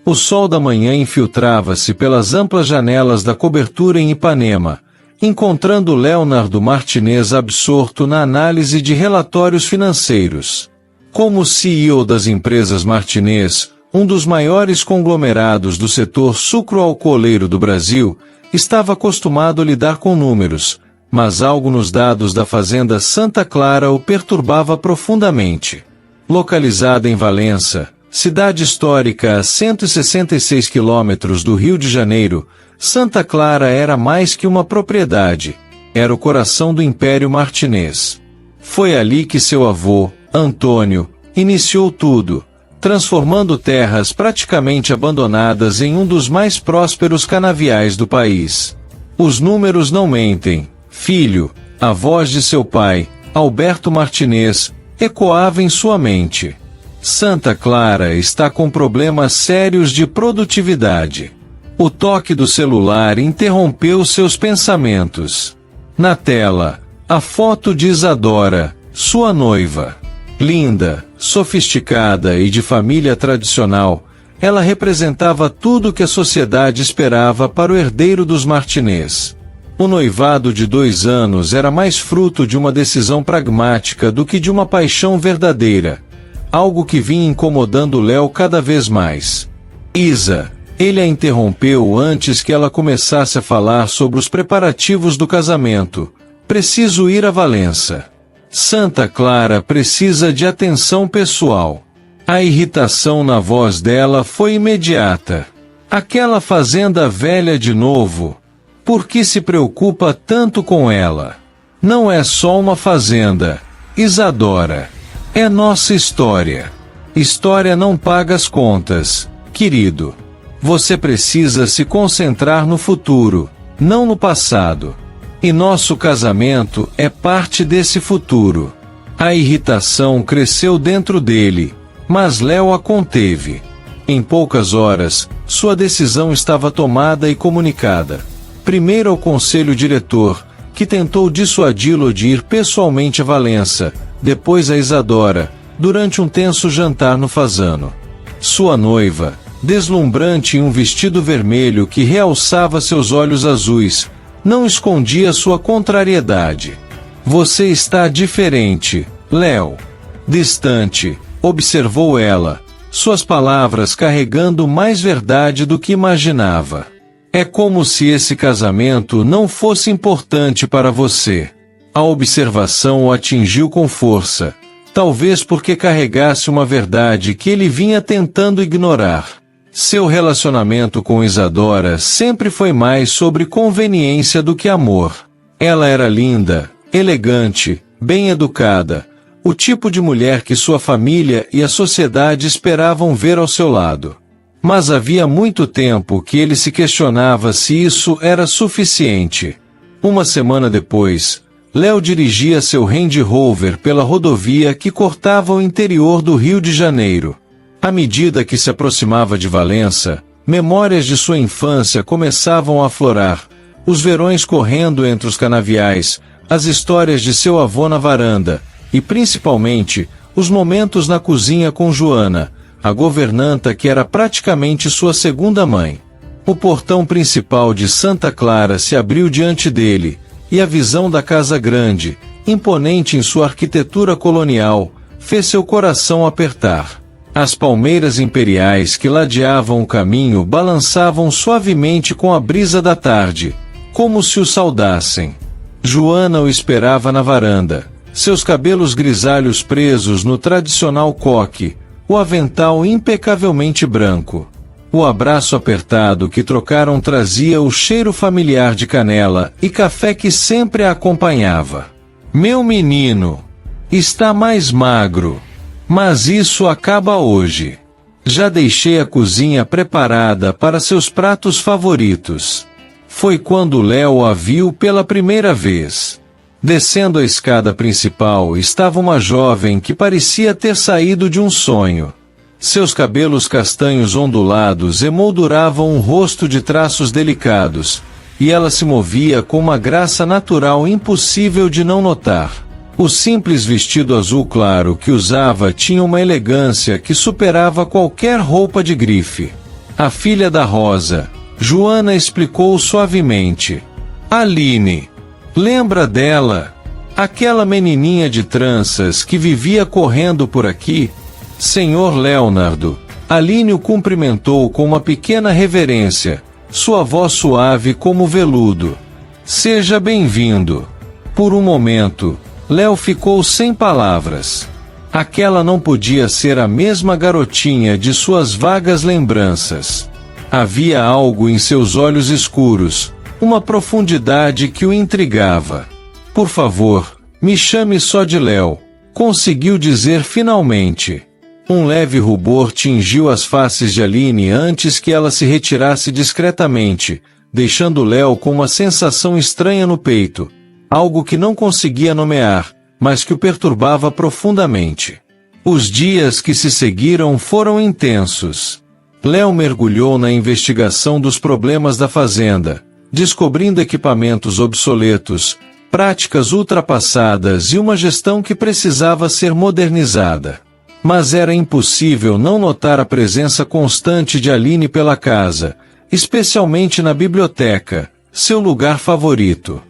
O sol da manhã infiltrava-se pelas amplas janelas da cobertura em Ipanema, encontrando Leonardo Martinez absorto na análise de relatórios financeiros. Como CEO das empresas Martinez, um dos maiores conglomerados do setor sucroalcooleiro do Brasil, estava acostumado a lidar com números, mas algo nos dados da fazenda Santa Clara o perturbava profundamente. Localizada em Valença, cidade histórica a 166 quilômetros do Rio de Janeiro, Santa Clara era mais que uma propriedade. Era o coração do Império Martinez. Foi ali que seu avô, Antônio, iniciou tudo, transformando terras praticamente abandonadas em um dos mais prósperos canaviais do país. Os números não mentem, filho. A voz de seu pai, Alberto Martinez, ecoava em sua mente. Santa Clara está com problemas sérios de produtividade. O toque do celular interrompeu seus pensamentos. Na tela, a foto de Isadora, sua noiva. Linda, sofisticada e de família tradicional, ela representava tudo que a sociedade esperava para o herdeiro dos Martinez. O noivado de 2 anos era mais fruto de uma decisão pragmática do que de uma paixão verdadeira, algo que vinha incomodando Léo cada vez mais. Isa, ele a interrompeu antes que ela começasse a falar sobre os preparativos do casamento. Preciso ir a Valença. Santa Clara precisa de atenção pessoal. A irritação na voz dela foi imediata. Aquela fazenda velha de novo. Por que se preocupa tanto com ela? Não é só uma fazenda, Isadora. É nossa história. História não paga as contas, querido. Você precisa se concentrar no futuro, não no passado. E nosso casamento é parte desse futuro. A irritação cresceu dentro dele, mas Léo a conteve. Em poucas horas, sua decisão estava tomada e comunicada. Primeiro ao conselho diretor, que tentou dissuadi-lo de ir pessoalmente a Valença, depois a Isadora, durante um tenso jantar no Fasano. Sua noiva, deslumbrante em um vestido vermelho que realçava seus olhos azuis, não escondia sua contrariedade. Você está diferente, Léo. Distante, observou ela, suas palavras carregando mais verdade do que imaginava. É como se esse casamento não fosse importante para você. A observação o atingiu com força, talvez porque carregasse uma verdade que ele vinha tentando ignorar. Seu relacionamento com Isadora sempre foi mais sobre conveniência do que amor. Ela era linda, elegante, bem educada, o tipo de mulher que sua família e a sociedade esperavam ver ao seu lado. Mas havia muito tempo que ele se questionava se isso era suficiente. Uma semana depois, Léo dirigia seu Range Rover pela rodovia que cortava o interior do Rio de Janeiro. À medida que se aproximava de Valença, memórias de sua infância começavam a aflorar, os verões correndo entre os canaviais, as histórias de seu avô na varanda, e principalmente, os momentos na cozinha com Joana, a governanta que era praticamente sua segunda mãe. O portão principal de Santa Clara se abriu diante dele, e a visão da casa grande, imponente em sua arquitetura colonial, fez seu coração apertar. As palmeiras imperiais que ladeavam o caminho balançavam suavemente com a brisa da tarde, como se o saudassem. Joana o esperava na varanda, seus cabelos grisalhos presos no tradicional coque, o avental impecavelmente branco. O abraço apertado que trocaram trazia o cheiro familiar de canela e café que sempre a acompanhava. Meu menino, está mais magro. Mas isso acaba hoje. Já deixei a cozinha preparada para seus pratos favoritos. Foi quando Léo a viu pela primeira vez. Descendo a escada principal estava uma jovem que parecia ter saído de um sonho. Seus cabelos castanhos ondulados emolduravam um rosto de traços delicados, e ela se movia com uma graça natural impossível de não notar. O simples vestido azul claro que usava tinha uma elegância que superava qualquer roupa de grife. A filha da Rosa, Joana explicou suavemente. Aline. Lembra dela? Aquela menininha de tranças que vivia correndo por aqui? Senhor Leonardo. Aline o cumprimentou com uma pequena reverência, sua voz suave como veludo. Seja bem-vindo. Por um momento, Léo ficou sem palavras. Aquela não podia ser a mesma garotinha de suas vagas lembranças. Havia algo em seus olhos escuros, uma profundidade que o intrigava. Por favor, me chame só de Léo, conseguiu dizer finalmente. Um leve rubor tingiu as faces de Aline antes que ela se retirasse discretamente, deixando Léo com uma sensação estranha no peito, algo que não conseguia nomear, mas que o perturbava profundamente. Os dias que se seguiram foram intensos. Léo mergulhou na investigação dos problemas da fazenda, descobrindo equipamentos obsoletos, práticas ultrapassadas e uma gestão que precisava ser modernizada. Mas era impossível não notar a presença constante de Aline pela casa, especialmente na biblioteca, seu lugar favorito.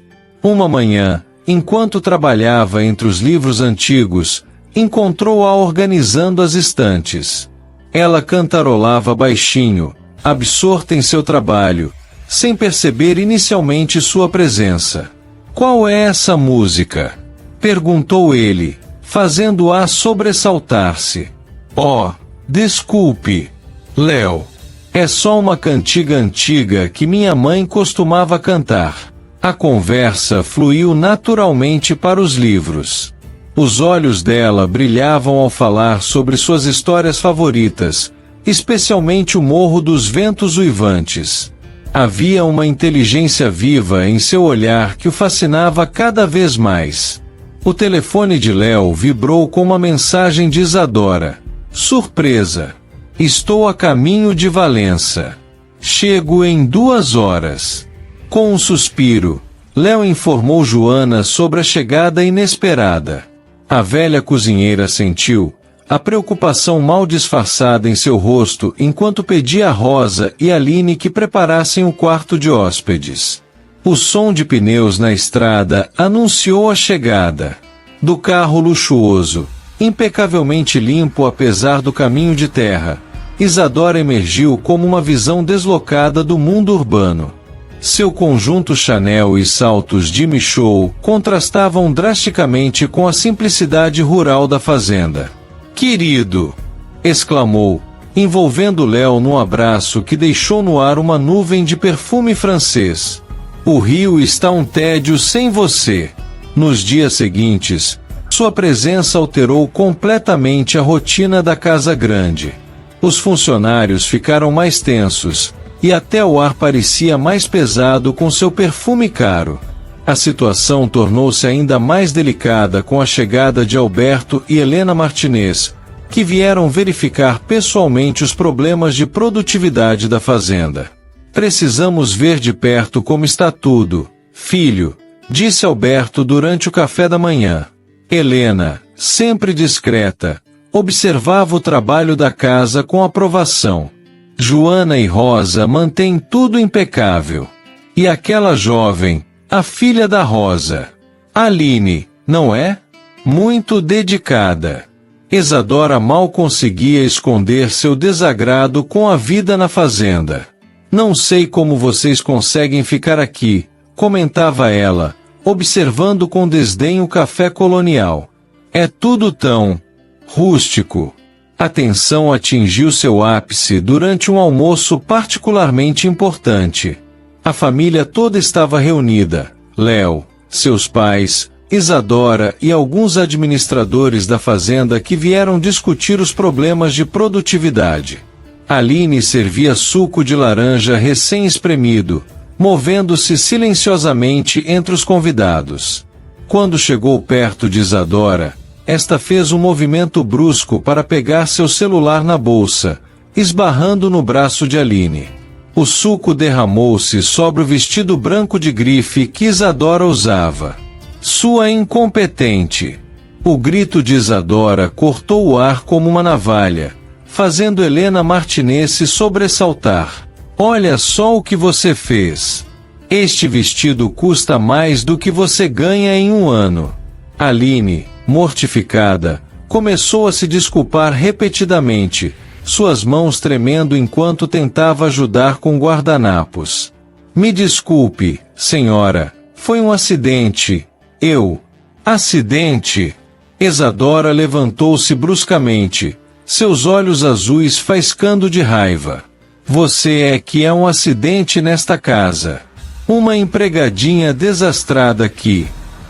Uma manhã, enquanto trabalhava entre os livros antigos, encontrou-a organizando as estantes. Ela cantarolava baixinho, absorta em seu trabalho, sem perceber inicialmente sua presença. Qual é essa música? Perguntou ele, fazendo-a sobressaltar-se. Oh, desculpe, Léo. É só uma cantiga antiga que minha mãe costumava cantar. A conversa fluiu naturalmente para os livros. Os olhos dela brilhavam ao falar sobre suas histórias favoritas, especialmente o Morro dos Ventos Uivantes. Havia uma inteligência viva em seu olhar que o fascinava cada vez mais. O telefone de Léo vibrou com uma mensagem de Isadora. Surpresa! Estou a caminho de Valença. Chego em 2 horas. Com um suspiro, Léo informou Joana sobre a chegada inesperada. A velha cozinheira sentiu a preocupação mal disfarçada em seu rosto enquanto pedia a Rosa e Aline que preparassem o quarto de hóspedes. O som de pneus na estrada anunciou a chegada do carro luxuoso, impecavelmente limpo apesar do caminho de terra. Isadora emergiu como uma visão deslocada do mundo urbano. Seu conjunto Chanel e saltos Jimmy Choo contrastavam drasticamente com a simplicidade rural da fazenda. Querido! Exclamou, envolvendo Léo num abraço que deixou no ar uma nuvem de perfume francês. O Rio está um tédio sem você. Nos dias seguintes, sua presença alterou completamente a rotina da Casa Grande. Os funcionários ficaram mais tensos, e até o ar parecia mais pesado com seu perfume caro. A situação tornou-se ainda mais delicada com a chegada de Alberto e Helena Martinez, que vieram verificar pessoalmente os problemas de produtividade da fazenda. Precisamos ver de perto como está tudo, filho, disse Alberto durante o café da manhã. Helena, sempre discreta, observava o trabalho da casa com aprovação. Joana e Rosa mantêm tudo impecável. E aquela jovem, a filha da Rosa, Aline, não é? Muito dedicada. Isadora mal conseguia esconder seu desagrado com a vida na fazenda. Não sei como vocês conseguem ficar aqui, comentava ela, observando com desdém o café colonial. É tudo tão rústico. A tensão atingiu seu ápice durante um almoço particularmente importante. A família toda estava reunida: Léo, seus pais, Isadora e alguns administradores da fazenda que vieram discutir os problemas de produtividade. Aline servia suco de laranja recém-espremido, movendo-se silenciosamente entre os convidados. Quando chegou perto de Isadora, esta fez um movimento brusco para pegar seu celular na bolsa, esbarrando no braço de Aline. O suco derramou-se sobre o vestido branco de grife que Isadora usava. Sua incompetente! O grito de Isadora cortou o ar como uma navalha, fazendo Helena Martinez se sobressaltar. Olha só o que você fez. Este vestido custa mais do que você ganha em um ano. Aline, mortificada, começou a se desculpar repetidamente, suas mãos tremendo enquanto tentava ajudar com guardanapos. Me desculpe, senhora, foi um acidente. Acidente? Isadora levantou-se bruscamente, seus olhos azuis faiscando de raiva. Você é que é um acidente nesta casa. Uma empregadinha desastrada aqui.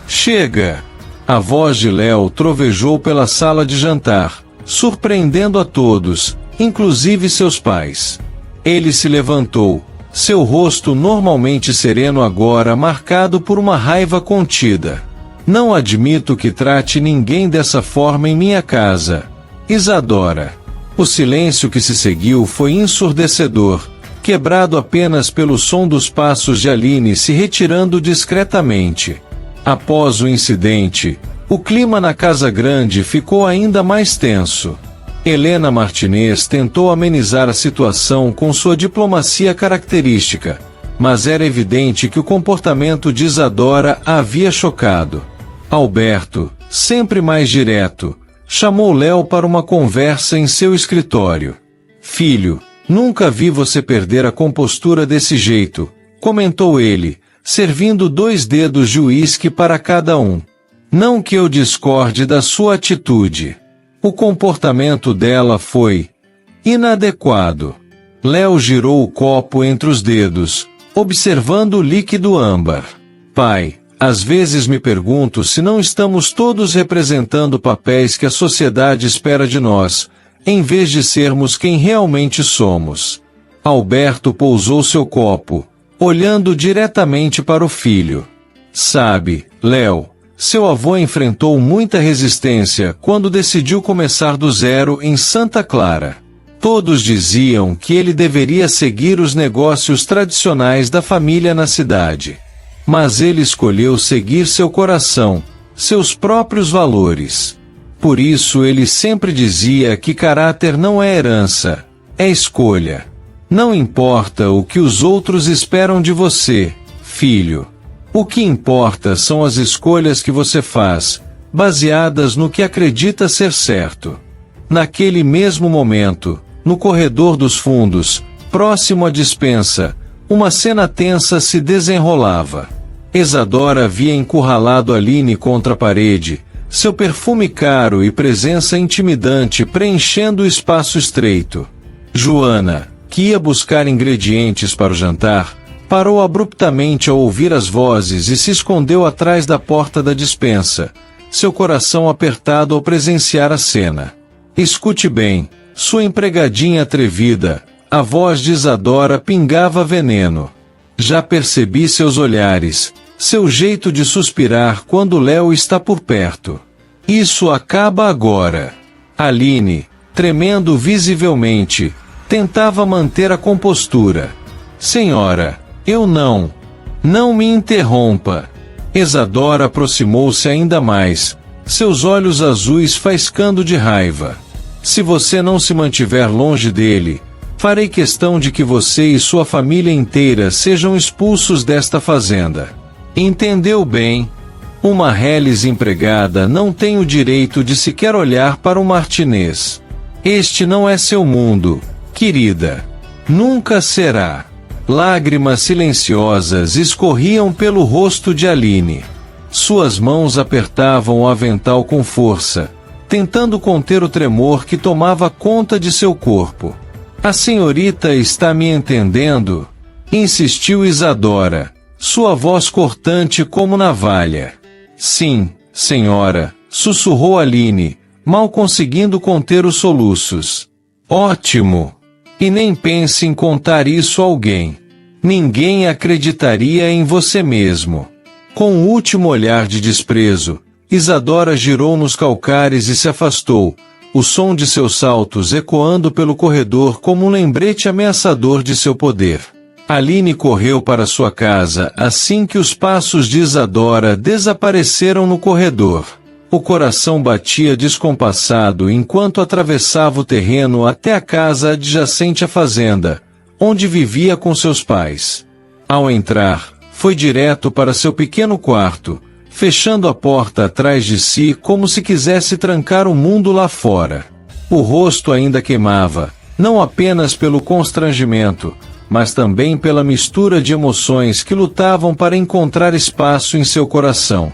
Chega! A voz de Léo trovejou pela sala de jantar, surpreendendo a todos, inclusive seus pais. Ele se levantou, seu rosto normalmente sereno agora marcado por uma raiva contida. Não admito que trate ninguém dessa forma em minha casa. Isadora. O silêncio que se seguiu foi ensurdecedor, quebrado apenas pelo som dos passos de Aline se retirando discretamente. Após o incidente, o clima na casa grande ficou ainda mais tenso. Helena Martinez tentou amenizar a situação com sua diplomacia característica, mas era evidente que o comportamento de Isadora a havia chocado. Alberto, sempre mais direto, chamou Léo para uma conversa em seu escritório. Filho, nunca vi você perder a compostura desse jeito, comentou ele, servindo 2 dedos de uísque para cada um. Não que eu discorde da sua atitude. O comportamento dela foi inadequado. Léo girou o copo entre os dedos, observando o líquido âmbar. Pai, às vezes me pergunto se não estamos todos representando papéis que a sociedade espera de nós, em vez de sermos quem realmente somos. Alberto pousou seu copo, olhando diretamente para o filho. Sabe, Léo, seu avô enfrentou muita resistência quando decidiu começar do zero em Santa Clara. Todos diziam que ele deveria seguir os negócios tradicionais da família na cidade. Mas ele escolheu seguir seu coração, seus próprios valores. Por isso ele sempre dizia que caráter não é herança, é escolha. Não importa o que os outros esperam de você, filho. O que importa são as escolhas que você faz, baseadas no que acredita ser certo. Naquele mesmo momento, no corredor dos fundos, próximo à despensa, uma cena tensa se desenrolava. Isadora havia encurralado Aline contra a parede, seu perfume caro e presença intimidante preenchendo o espaço estreito. Joana, que ia buscar ingredientes para o jantar, parou abruptamente ao ouvir as vozes e se escondeu atrás da porta da despensa, seu coração apertado ao presenciar a cena. Escute bem, sua empregadinha atrevida, a voz de Isadora pingava veneno. Já percebi seus olhares, seu jeito de suspirar quando Léo está por perto. Isso acaba agora. Aline, tremendo visivelmente, tentava manter a compostura. Senhora, eu não. Não me interrompa. Isadora aproximou-se ainda mais, seus olhos azuis faiscando de raiva. Se você não se mantiver longe dele, farei questão de que você e sua família inteira sejam expulsos desta fazenda. Entendeu bem? Uma reles empregada não tem o direito de sequer olhar para o Martinez. Este não é seu mundo, querida. Nunca será. Lágrimas silenciosas escorriam pelo rosto de Aline. Suas mãos apertavam o avental com força, tentando conter o tremor que tomava conta de seu corpo. A senhorita está me entendendo? Insistiu Isadora, sua voz cortante como navalha. Sim, senhora, sussurrou Aline, mal conseguindo conter os soluços. Ótimo! E nem pense em contar isso a alguém. Ninguém acreditaria em você mesmo. Com um último olhar de desprezo, Isadora girou nos calcares e se afastou, o som de seus saltos ecoando pelo corredor como um lembrete ameaçador de seu poder. Aline correu para sua casa assim que os passos de Isadora desapareceram no corredor. O coração batia descompassado enquanto atravessava o terreno até a casa adjacente à fazenda, onde vivia com seus pais. Ao entrar, foi direto para seu pequeno quarto, fechando a porta atrás de si como se quisesse trancar o mundo lá fora. O rosto ainda queimava, não apenas pelo constrangimento, mas também pela mistura de emoções que lutavam para encontrar espaço em seu coração.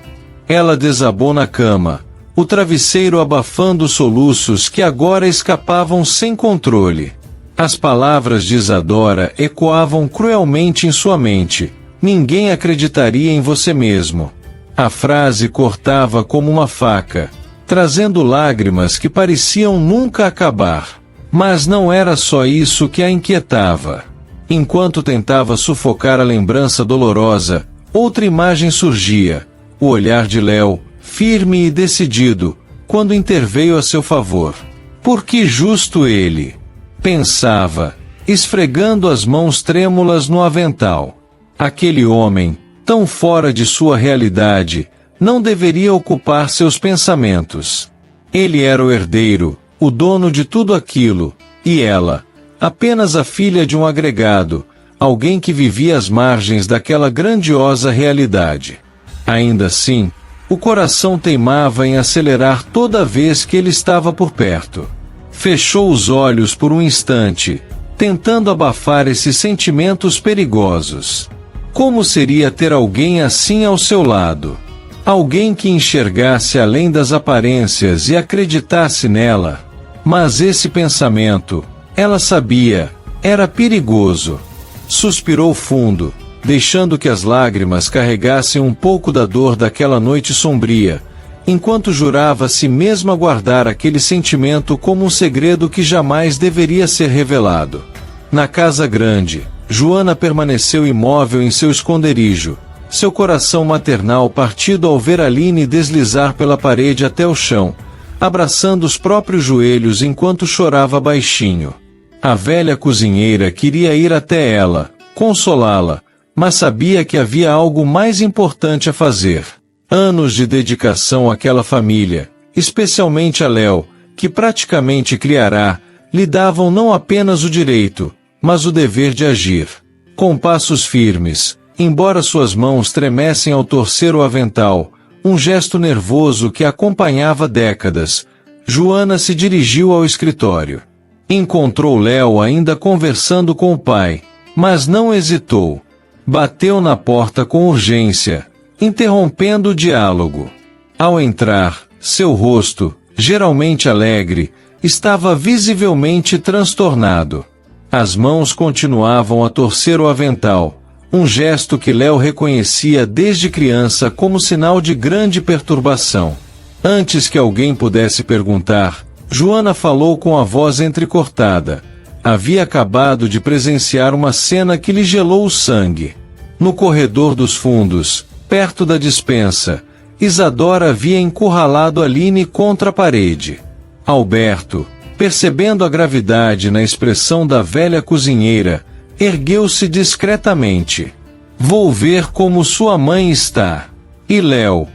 Ela desabou na cama, o travesseiro abafando os soluços que agora escapavam sem controle. As palavras de Isadora ecoavam cruelmente em sua mente: ninguém acreditaria em você mesmo. A frase cortava como uma faca, trazendo lágrimas que pareciam nunca acabar. Mas não era só isso que a inquietava. Enquanto tentava sufocar a lembrança dolorosa, outra imagem surgia: o olhar de Léo, firme e decidido, quando interveio a seu favor. Por que justo ele? Pensava, esfregando as mãos trêmulas no avental. Aquele homem, tão fora de sua realidade, não deveria ocupar seus pensamentos. Ele era o herdeiro, o dono de tudo aquilo, e ela, apenas a filha de um agregado, alguém que vivia às margens daquela grandiosa realidade. Ainda assim, o coração teimava em acelerar toda vez que ele estava por perto. Fechou os olhos por um instante, tentando abafar esses sentimentos perigosos. Como seria ter alguém assim ao seu lado? Alguém que enxergasse além das aparências e acreditasse nela. Mas esse pensamento, ela sabia, era perigoso. Suspirou fundo, deixando que as lágrimas carregassem um pouco da dor daquela noite sombria, enquanto jurava a si mesma guardar aquele sentimento como um segredo que jamais deveria ser revelado. Na casa grande, Joana permaneceu imóvel em seu esconderijo, seu coração maternal partido ao ver Aline deslizar pela parede até o chão, abraçando os próprios joelhos enquanto chorava baixinho. A velha cozinheira queria ir até ela, consolá-la, mas sabia que havia algo mais importante a fazer. Anos de dedicação àquela família, especialmente a Léo, que praticamente criará, lhe davam não apenas o direito, mas o dever de agir. Com passos firmes, embora suas mãos tremessem ao torcer o avental, um gesto nervoso que acompanhava décadas, Joana se dirigiu ao escritório. Encontrou Léo ainda conversando com o pai, mas não hesitou. Bateu na porta com urgência, interrompendo o diálogo. Ao entrar, seu rosto, geralmente alegre, estava visivelmente transtornado. As mãos continuavam a torcer o avental, um gesto que Léo reconhecia desde criança como sinal de grande perturbação. Antes que alguém pudesse perguntar, Joana falou com a voz entrecortada. Havia acabado de presenciar uma cena que lhe gelou o sangue. No corredor dos fundos, perto da despensa, Isadora havia encurralado Aline contra a parede. Alberto, percebendo a gravidade na expressão da velha cozinheira, ergueu-se discretamente. Vou ver como sua mãe está. E Léo,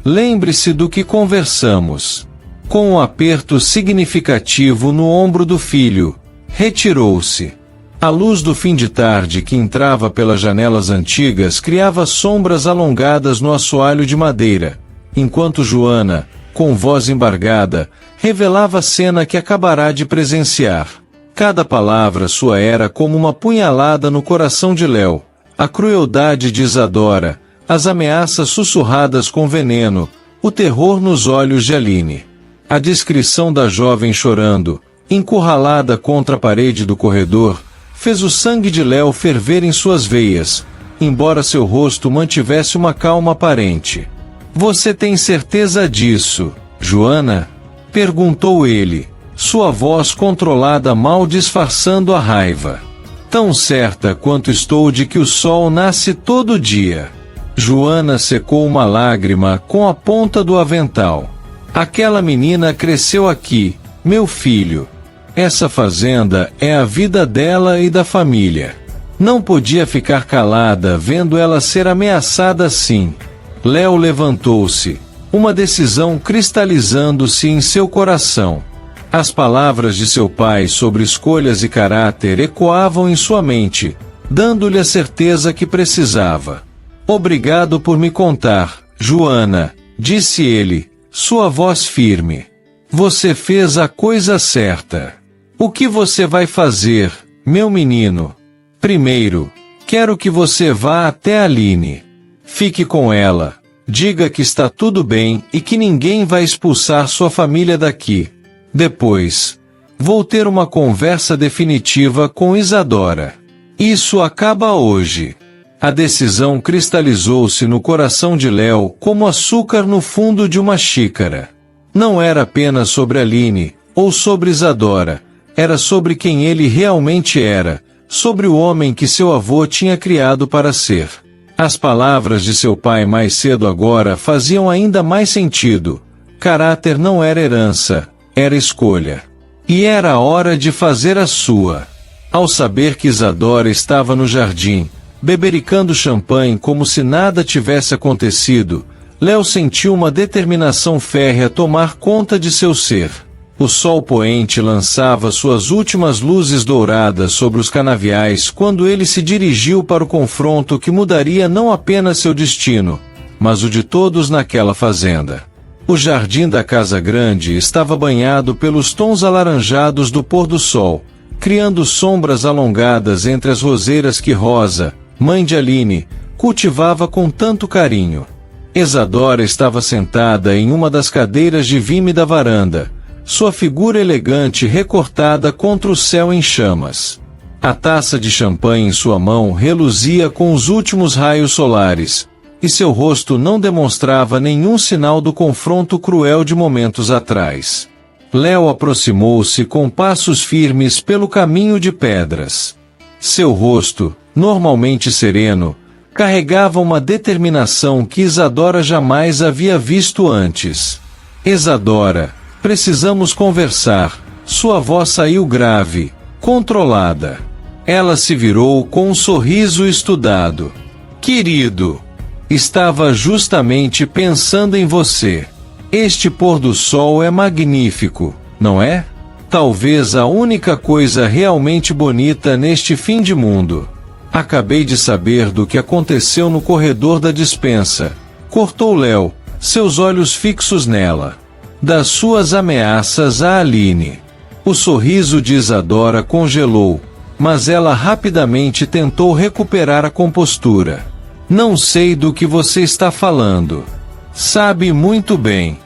lembre-se do que conversamos. Com um aperto significativo no ombro do filho, retirou-se. A luz do fim de tarde que entrava pelas janelas antigas criava sombras alongadas no assoalho de madeira, enquanto Joana, com voz embargada, revelava a cena que acabará de presenciar. Cada palavra sua era como uma punhalada no coração de Léo. A crueldade de Isadora, as ameaças sussurradas com veneno, o terror nos olhos de Aline. A descrição da jovem chorando, encurralada contra a parede do corredor, fez o sangue de Léo ferver em suas veias, embora seu rosto mantivesse uma calma aparente. Você tem certeza disso, Joana? Perguntou ele, sua voz controlada mal disfarçando a raiva. Tão certa quanto estou de que o sol nasce todo dia. Joana secou uma lágrima com a ponta do avental. Aquela menina cresceu aqui, meu filho. Essa fazenda é a vida dela e da família. Não podia ficar calada vendo ela ser ameaçada assim. Léo levantou-se, uma decisão cristalizando-se em seu coração. As palavras de seu pai sobre escolhas e caráter ecoavam em sua mente, dando-lhe a certeza que precisava. Obrigado por me contar, Joana, disse ele, sua voz firme. Você fez a coisa certa. O que você vai fazer, meu menino? Primeiro, quero que você vá até Aline. Fique com ela. Diga que está tudo bem e que ninguém vai expulsar sua família daqui. Depois, vou ter uma conversa definitiva com Isadora. Isso acaba hoje. A decisão cristalizou-se no coração de Léo como açúcar no fundo de uma xícara. Não era apenas sobre Aline, ou sobre Isadora, era sobre quem ele realmente era, sobre o homem que seu avô tinha criado para ser. As palavras de seu pai mais cedo agora faziam ainda mais sentido. Caráter não era herança, era escolha. E era a hora de fazer a sua. Ao saber que Isadora estava no jardim, bebericando champanhe como se nada tivesse acontecido, Léo sentiu uma determinação férrea tomar conta de seu ser. O sol poente lançava suas últimas luzes douradas sobre os canaviais quando ele se dirigiu para o confronto que mudaria não apenas seu destino, mas o de todos naquela fazenda. O jardim da casa grande estava banhado pelos tons alaranjados do pôr do sol, criando sombras alongadas entre as roseiras que Rosa, mãe de Aline, cultivava com tanto carinho. Isadora estava sentada em uma das cadeiras de vime da varanda, sua figura elegante recortada contra o céu em chamas. A taça de champanhe em sua mão reluzia com os últimos raios solares, e seu rosto não demonstrava nenhum sinal do confronto cruel de momentos atrás. Léo aproximou-se com passos firmes pelo caminho de pedras. Seu rosto, normalmente sereno, carregava uma determinação que Isadora jamais havia visto antes. Isadora, precisamos conversar. Sua voz saiu grave, controlada. Ela se virou com um sorriso estudado. Querido, estava justamente pensando em você. Este pôr do sol é magnífico, não é? Talvez a única coisa realmente bonita neste fim de mundo. Acabei de saber do que aconteceu no corredor da despensa. Cortou Léo, seus olhos fixos nela. Das suas ameaças a Aline. O sorriso de Isadora congelou, mas ela rapidamente tentou recuperar a compostura. Não sei do que você está falando. Sabe muito bem.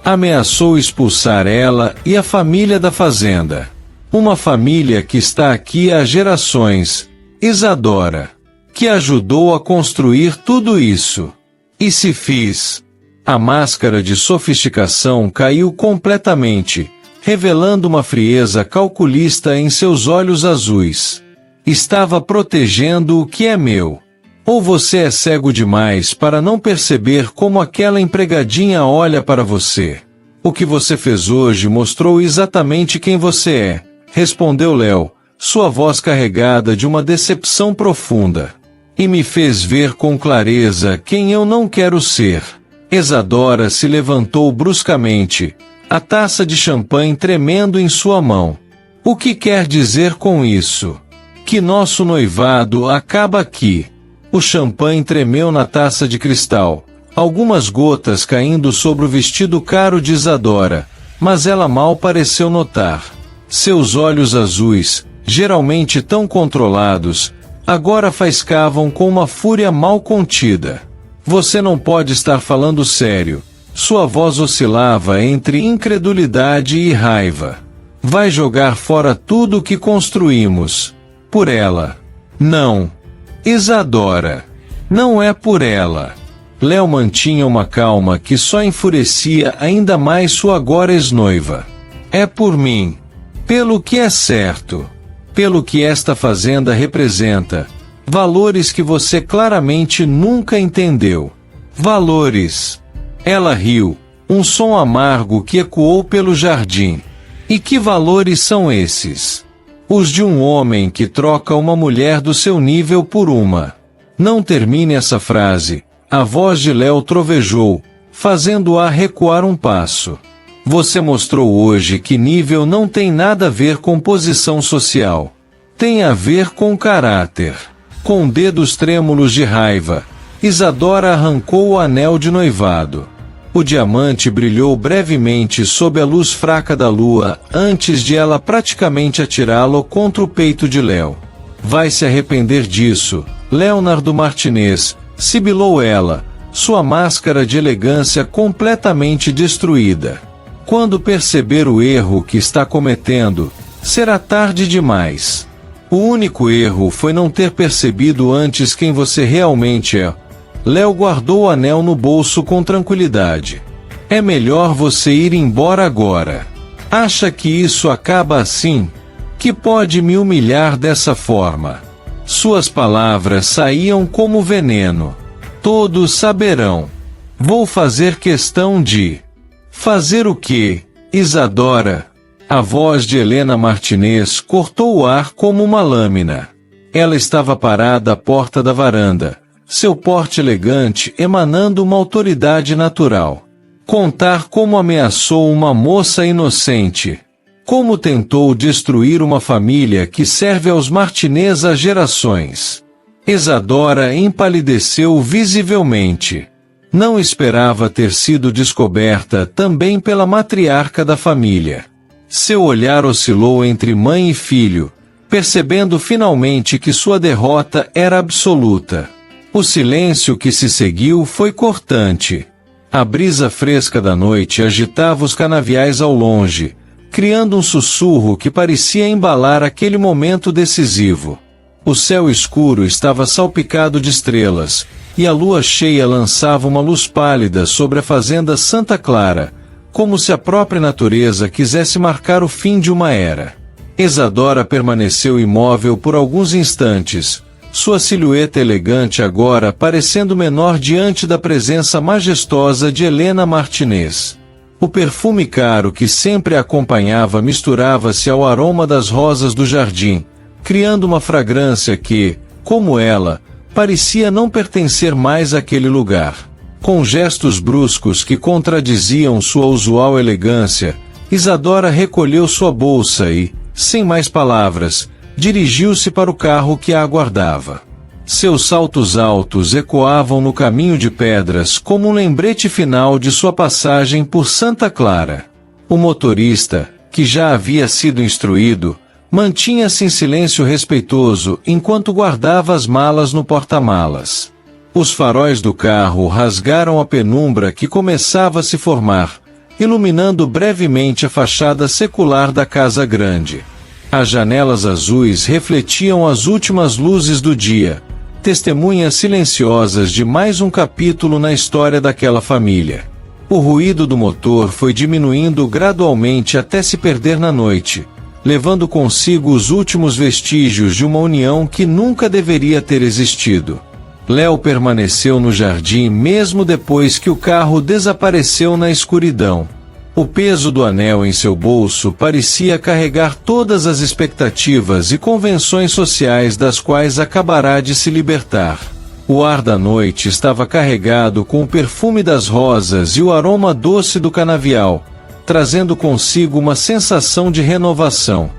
Ameaçou expulsar ela e a família da fazenda. Uma família que está aqui há gerações, Isadora, que ajudou a construir tudo isso. E se fiz? A máscara de sofisticação caiu completamente, revelando uma frieza calculista em seus olhos azuis. Estava protegendo o que é meu. Ou você é cego demais para não perceber como aquela empregadinha olha para você? O que você fez hoje mostrou exatamente quem você é, respondeu Léo, sua voz carregada de uma decepção profunda. E me fez ver com clareza quem eu não quero ser. Isadora se levantou bruscamente, a taça de champanhe tremendo em sua mão. O que quer dizer com isso? Que nosso noivado acaba aqui. O champanhe tremeu na taça de cristal, algumas gotas caindo sobre o vestido caro de Isadora, mas ela mal pareceu notar. Seus olhos azuis, geralmente tão controlados, agora faiscavam com uma fúria mal contida. Você não pode estar falando sério. Sua voz oscilava entre incredulidade e raiva. Vai jogar fora tudo o que construímos. Por ela. Não. Isadora. Não é por ela. Léo mantinha uma calma que só enfurecia ainda mais sua agora ex-noiva. É por mim. Pelo que é certo. Pelo que esta fazenda representa. Valores que você claramente nunca entendeu. Valores. Ela riu, um som amargo que ecoou pelo jardim. E que valores são esses? Os de um homem que troca uma mulher do seu nível por uma. Não termine essa frase. A voz de Léo trovejou, fazendo-a recuar um passo. Você mostrou hoje que nível não tem nada a ver com posição social. Tem a ver com caráter. Com dedos trêmulos de raiva, Isadora arrancou o anel de noivado. O diamante brilhou brevemente sob a luz fraca da lua, antes de ela praticamente atirá-lo contra o peito de Léo. Vai se arrepender disso, Leonardo Martinez, sibilou ela, sua máscara de elegância completamente destruída. Quando perceber o erro que está cometendo, será tarde demais. O único erro foi não ter percebido antes quem você realmente é. Léo guardou o anel no bolso com tranquilidade. É melhor você ir embora agora. Acha que isso acaba assim? Que pode me humilhar dessa forma? Suas palavras saíam como veneno. Todos saberão. Vou fazer questão de... Fazer o quê, Isadora? A voz de Helena Martinez cortou o ar como uma lâmina. Ela estava parada à porta da varanda, seu porte elegante emanando uma autoridade natural. Contar como ameaçou uma moça inocente. Como tentou destruir uma família que serve aos Martinez há gerações. Isadora empalideceu visivelmente. Não esperava ter sido descoberta também pela matriarca da família. Seu olhar oscilou entre mãe e filho, percebendo finalmente que sua derrota era absoluta. O silêncio que se seguiu foi cortante. A brisa fresca da noite agitava os canaviais ao longe, criando um sussurro que parecia embalar aquele momento decisivo. O céu escuro estava salpicado de estrelas, e a lua cheia lançava uma luz pálida sobre a fazenda Santa Clara, como se a própria natureza quisesse marcar o fim de uma era. Isadora permaneceu imóvel por alguns instantes, sua silhueta elegante agora parecendo menor diante da presença majestosa de Helena Martinez. O perfume caro que sempre a acompanhava misturava-se ao aroma das rosas do jardim, criando uma fragrância que, como ela, parecia não pertencer mais àquele lugar. Com gestos bruscos que contradiziam sua usual elegância, Isadora recolheu sua bolsa e, sem mais palavras, dirigiu-se para o carro que a aguardava. Seus saltos altos ecoavam no caminho de pedras como um lembrete final de sua passagem por Santa Clara. O motorista, que já havia sido instruído, mantinha-se em silêncio respeitoso enquanto guardava as malas no porta-malas. Os faróis do carro rasgaram a penumbra que começava a se formar, iluminando brevemente a fachada secular da casa grande. As janelas azuis refletiam as últimas luzes do dia, testemunhas silenciosas de mais um capítulo na história daquela família. O ruído do motor foi diminuindo gradualmente até se perder na noite, levando consigo os últimos vestígios de uma união que nunca deveria ter existido. Léo permaneceu no jardim mesmo depois que o carro desapareceu na escuridão. O peso do anel em seu bolso parecia carregar todas as expectativas e convenções sociais das quais acabará de se libertar. O ar da noite estava carregado com o perfume das rosas e o aroma doce do canavial, trazendo consigo uma sensação de renovação.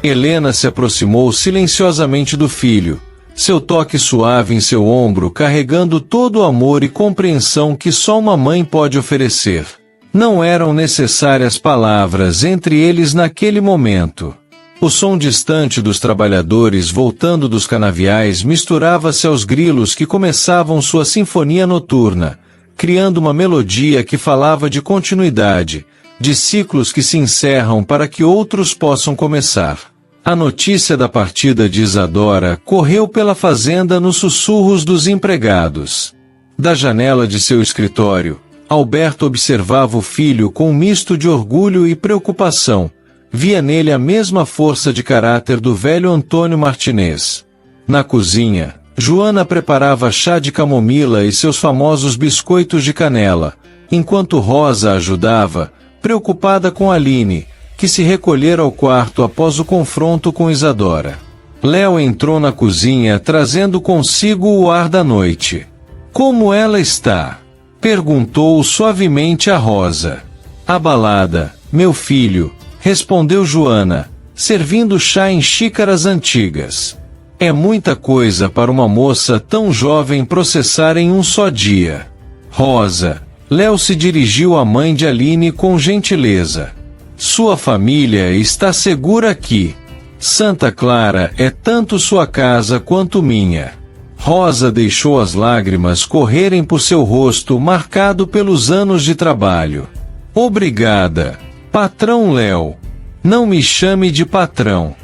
Helena se aproximou silenciosamente do filho, seu toque suave em seu ombro carregando todo o amor e compreensão que só uma mãe pode oferecer. Não eram necessárias palavras entre eles naquele momento. O som distante dos trabalhadores voltando dos canaviais misturava-se aos grilos que começavam sua sinfonia noturna, criando uma melodia que falava de continuidade, de ciclos que se encerram para que outros possam começar. A notícia da partida de Isadora correu pela fazenda nos sussurros dos empregados. Da janela de seu escritório, Alberto observava o filho com um misto de orgulho e preocupação. Via nele a mesma força de caráter do velho Antônio Martinez. Na cozinha, Joana preparava chá de camomila e seus famosos biscoitos de canela, enquanto Rosa ajudava, preocupada com Aline, que se recolhera ao quarto após o confronto com Isadora. Léo entrou na cozinha trazendo consigo o ar da noite. Como ela está? Perguntou suavemente a Rosa. Abalada, meu filho, respondeu Joana, servindo chá em xícaras antigas. É muita coisa para uma moça tão jovem processar em um só dia. Rosa. Léo se dirigiu à mãe de Aline com gentileza. Sua família está segura aqui. Santa Clara é tanto sua casa quanto minha. Rosa deixou as lágrimas correrem por seu rosto marcado pelos anos de trabalho. Obrigada, patrão Léo. Não me chame de patrão.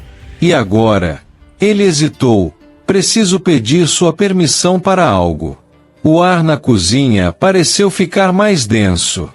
E agora? Ele hesitou. Preciso pedir sua permissão para algo. O ar na cozinha pareceu ficar mais denso.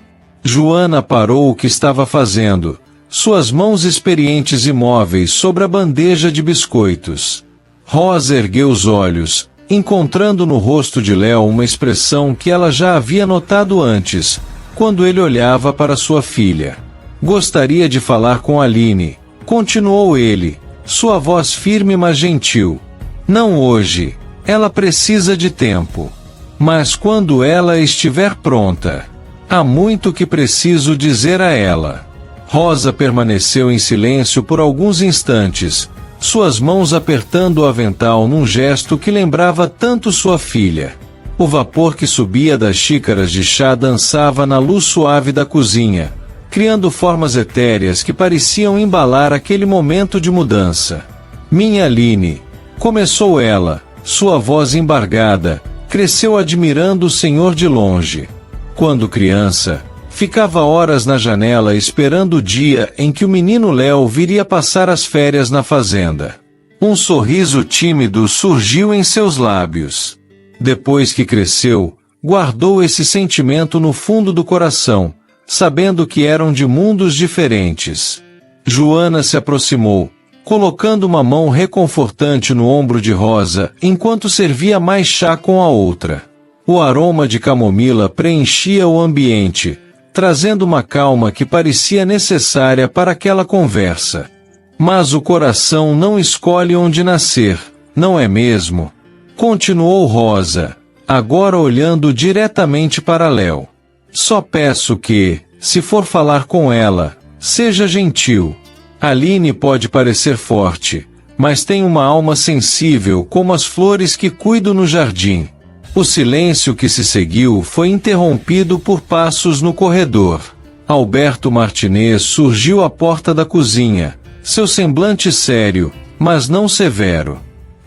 Joana parou o que estava fazendo, suas mãos experientes imóveis sobre a bandeja de biscoitos. Rosa ergueu os olhos, encontrando no rosto de Léo uma expressão que ela já havia notado antes, quando ele olhava para sua filha. Gostaria de falar com Aline, continuou ele, sua voz firme mas gentil. Não hoje, ela precisa de tempo. Mas quando ela estiver pronta, há muito que preciso dizer a ela. Rosa permaneceu em silêncio por alguns instantes, suas mãos apertando o avental num gesto que lembrava tanto sua filha. O vapor que subia das xícaras de chá dançava na luz suave da cozinha, criando formas etéreas que pareciam embalar aquele momento de mudança. Minha Aline, começou ela, sua voz embargada, cresceu admirando o senhor de longe. Quando criança, ficava horas na janela esperando o dia em que o menino Léo viria passar as férias na fazenda. Um sorriso tímido surgiu em seus lábios. Depois que cresceu, guardou esse sentimento no fundo do coração, sabendo que eram de mundos diferentes. Joana se aproximou, colocando uma mão reconfortante no ombro de Rosa, enquanto servia mais chá com a outra. O aroma de camomila preenchia o ambiente, trazendo uma calma que parecia necessária para aquela conversa. Mas o coração não escolhe onde nascer, não é mesmo? Continuou Rosa, agora olhando diretamente para Léo. Só peço que, se for falar com ela, seja gentil. Aline pode parecer forte, mas tem uma alma sensível como as flores que cuido no jardim. O silêncio que se seguiu foi interrompido por passos no corredor. Alberto Martinez surgiu à porta da cozinha, seu semblante sério, mas não severo.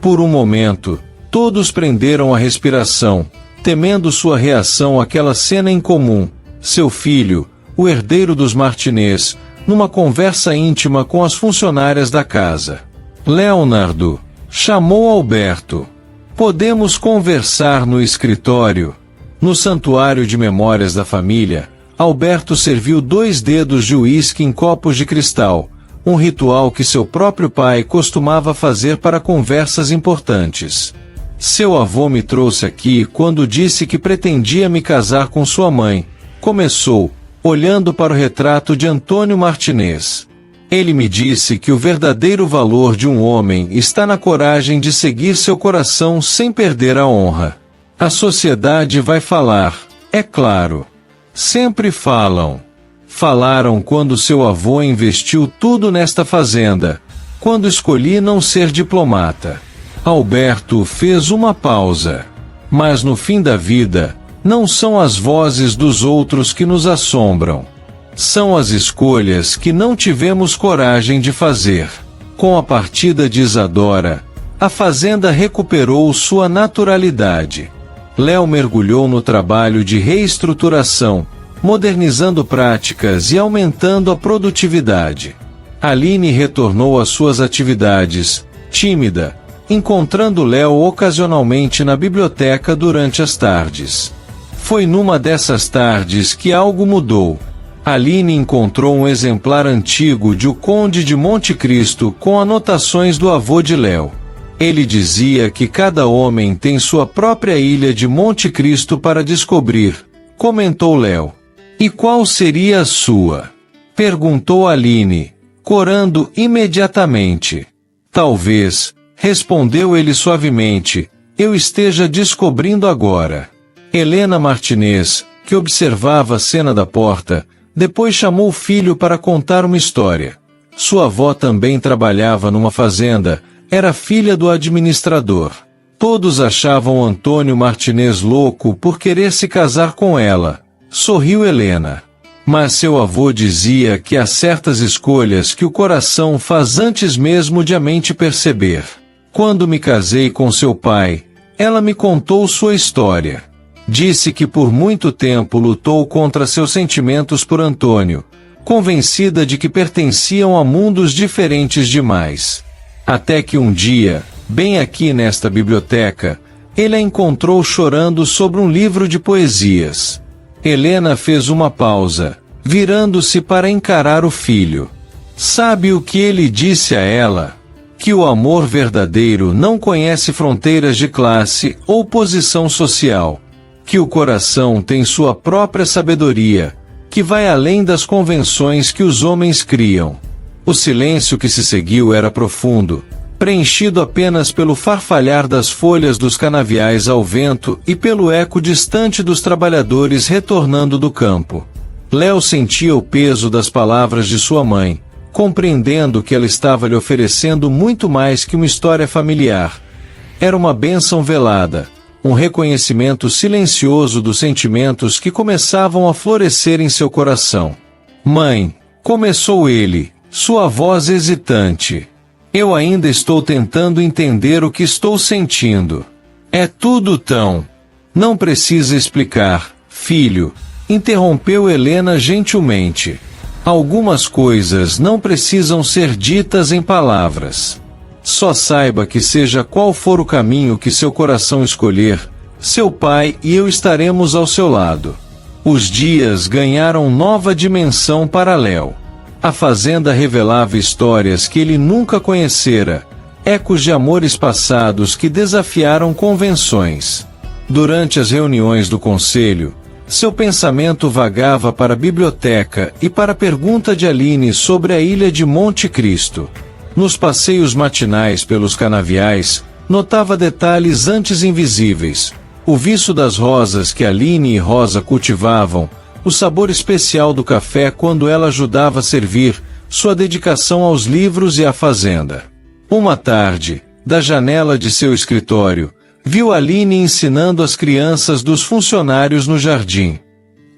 Por um momento, todos prenderam a respiração, temendo sua reação àquela cena incomum. Seu filho, o herdeiro dos Martinez, numa conversa íntima com as funcionárias da casa. Leonardo, chamou Alberto. Podemos conversar no escritório. No santuário de memórias da família, Alberto serviu 2 dedos de uísque em copos de cristal, um ritual que seu próprio pai costumava fazer para conversas importantes. Seu avô me trouxe aqui quando disse que pretendia me casar com sua mãe, começou, olhando para o retrato de Antônio Martinez. Ele me disse que o verdadeiro valor de um homem está na coragem de seguir seu coração sem perder a honra. A sociedade vai falar, é claro. Sempre falam. Falaram quando seu avô investiu tudo nesta fazenda, quando escolhi não ser diplomata. Alberto fez uma pausa. Mas no fim da vida, não são as vozes dos outros que nos assombram. São as escolhas que não tivemos coragem de fazer. Com a partida de Isadora, a fazenda recuperou sua naturalidade. Léo mergulhou no trabalho de reestruturação, modernizando práticas e aumentando a produtividade. Aline retornou às suas atividades, tímida, encontrando Léo ocasionalmente na biblioteca durante as tardes. Foi numa dessas tardes que algo mudou. Aline encontrou um exemplar antigo de O Conde de Monte Cristo com anotações do avô de Léo. Ele dizia que cada homem tem sua própria ilha de Monte Cristo para descobrir, comentou Léo. E qual seria a sua? Perguntou Aline, corando imediatamente. Talvez, respondeu ele suavemente, eu esteja descobrindo agora. Helena Martinez, que observava a cena da porta, depois chamou o filho para contar uma história. Sua avó também trabalhava numa fazenda, era filha do administrador. Todos achavam Antônio Martinez louco por querer se casar com ela. Sorriu Helena. Mas seu avô dizia que há certas escolhas que o coração faz antes mesmo de a mente perceber. Quando me casei com seu pai, ela me contou sua história. Disse que por muito tempo lutou contra seus sentimentos por Antônio, convencida de que pertenciam a mundos diferentes demais. Até que um dia, bem aqui nesta biblioteca, ele a encontrou chorando sobre um livro de poesias. Helena fez uma pausa, virando-se para encarar o filho. Sabe o que ele disse a ela? Que o amor verdadeiro não conhece fronteiras de classe ou posição social. Que o coração tem sua própria sabedoria, que vai além das convenções que os homens criam. O silêncio que se seguiu era profundo, preenchido apenas pelo farfalhar das folhas dos canaviais ao vento e pelo eco distante dos trabalhadores retornando do campo. Léo sentia o peso das palavras de sua mãe, compreendendo que ela estava lhe oferecendo muito mais que uma história familiar. Era uma bênção velada, um reconhecimento silencioso dos sentimentos que começavam a florescer em seu coração. Mãe, começou ele, sua voz hesitante. Eu ainda estou tentando entender o que estou sentindo. É tudo tão... Não precisa explicar, filho, interrompeu Helena gentilmente. Algumas coisas não precisam ser ditas em palavras. Só saiba que seja qual for o caminho que seu coração escolher, seu pai e eu estaremos ao seu lado. Os dias ganharam nova dimensão para Léo. A fazenda revelava histórias que ele nunca conhecera, ecos de amores passados que desafiaram convenções. Durante as reuniões do conselho, seu pensamento vagava para a biblioteca e para a pergunta de Aline sobre a ilha de Monte Cristo. Nos passeios matinais pelos canaviais, notava detalhes antes invisíveis: o viço das rosas que Aline e Rosa cultivavam, o sabor especial do café quando ela ajudava a servir, sua dedicação aos livros e à fazenda. Uma tarde, da janela de seu escritório, viu Aline ensinando as crianças dos funcionários no jardim.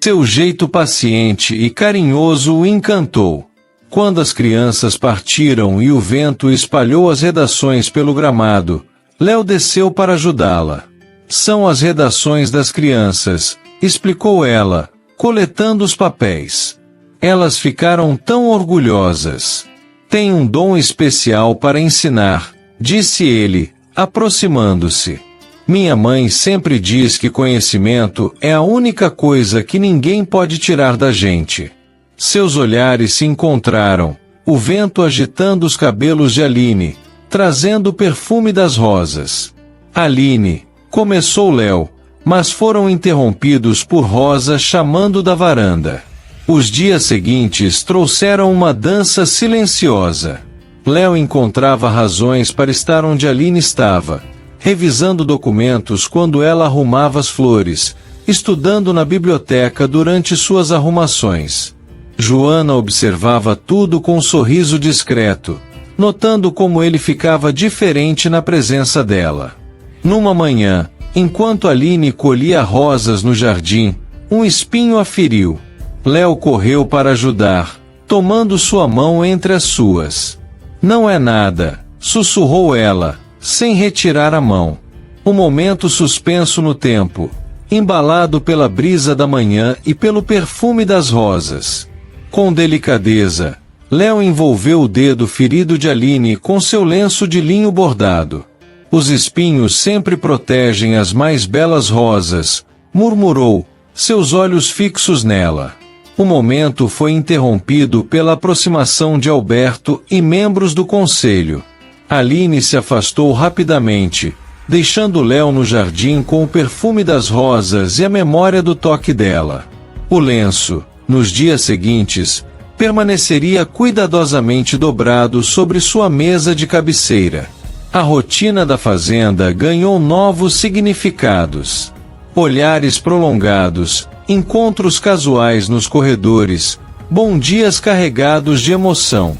Seu jeito paciente e carinhoso o encantou. Quando as crianças partiram e o vento espalhou as redações pelo gramado, Léo desceu para ajudá-la. São as redações das crianças, explicou ela, coletando os papéis. Elas ficaram tão orgulhosas. Tem um dom especial para ensinar, disse ele, aproximando-se. Minha mãe sempre diz que conhecimento é a única coisa que ninguém pode tirar da gente. Seus olhares se encontraram, o vento agitando os cabelos de Aline, trazendo o perfume das rosas. Aline, começou Léo, mas foram interrompidos por Rosa chamando da varanda. Os dias seguintes trouxeram uma dança silenciosa. Léo encontrava razões para estar onde Aline estava, revisando documentos quando ela arrumava as flores, estudando na biblioteca durante suas arrumações. Joana observava tudo com um sorriso discreto, notando como ele ficava diferente na presença dela. Numa manhã, enquanto Aline colhia rosas no jardim, um espinho a feriu. Léo correu para ajudar, tomando sua mão entre as suas. Não é nada, sussurrou ela, sem retirar a mão. Um momento suspenso no tempo, embalado pela brisa da manhã e pelo perfume das rosas. Com delicadeza, Léo envolveu o dedo ferido de Aline com seu lenço de linho bordado. Os espinhos sempre protegem as mais belas rosas, murmurou, seus olhos fixos nela. O momento foi interrompido pela aproximação de Alberto e membros do conselho. Aline se afastou rapidamente, deixando Léo no jardim com o perfume das rosas e a memória do toque dela. O lenço, nos dias seguintes, permaneceria cuidadosamente dobrado sobre sua mesa de cabeceira. A rotina da fazenda ganhou novos significados. Olhares prolongados, Encontros casuais nos corredores, bom dias carregados de emoção.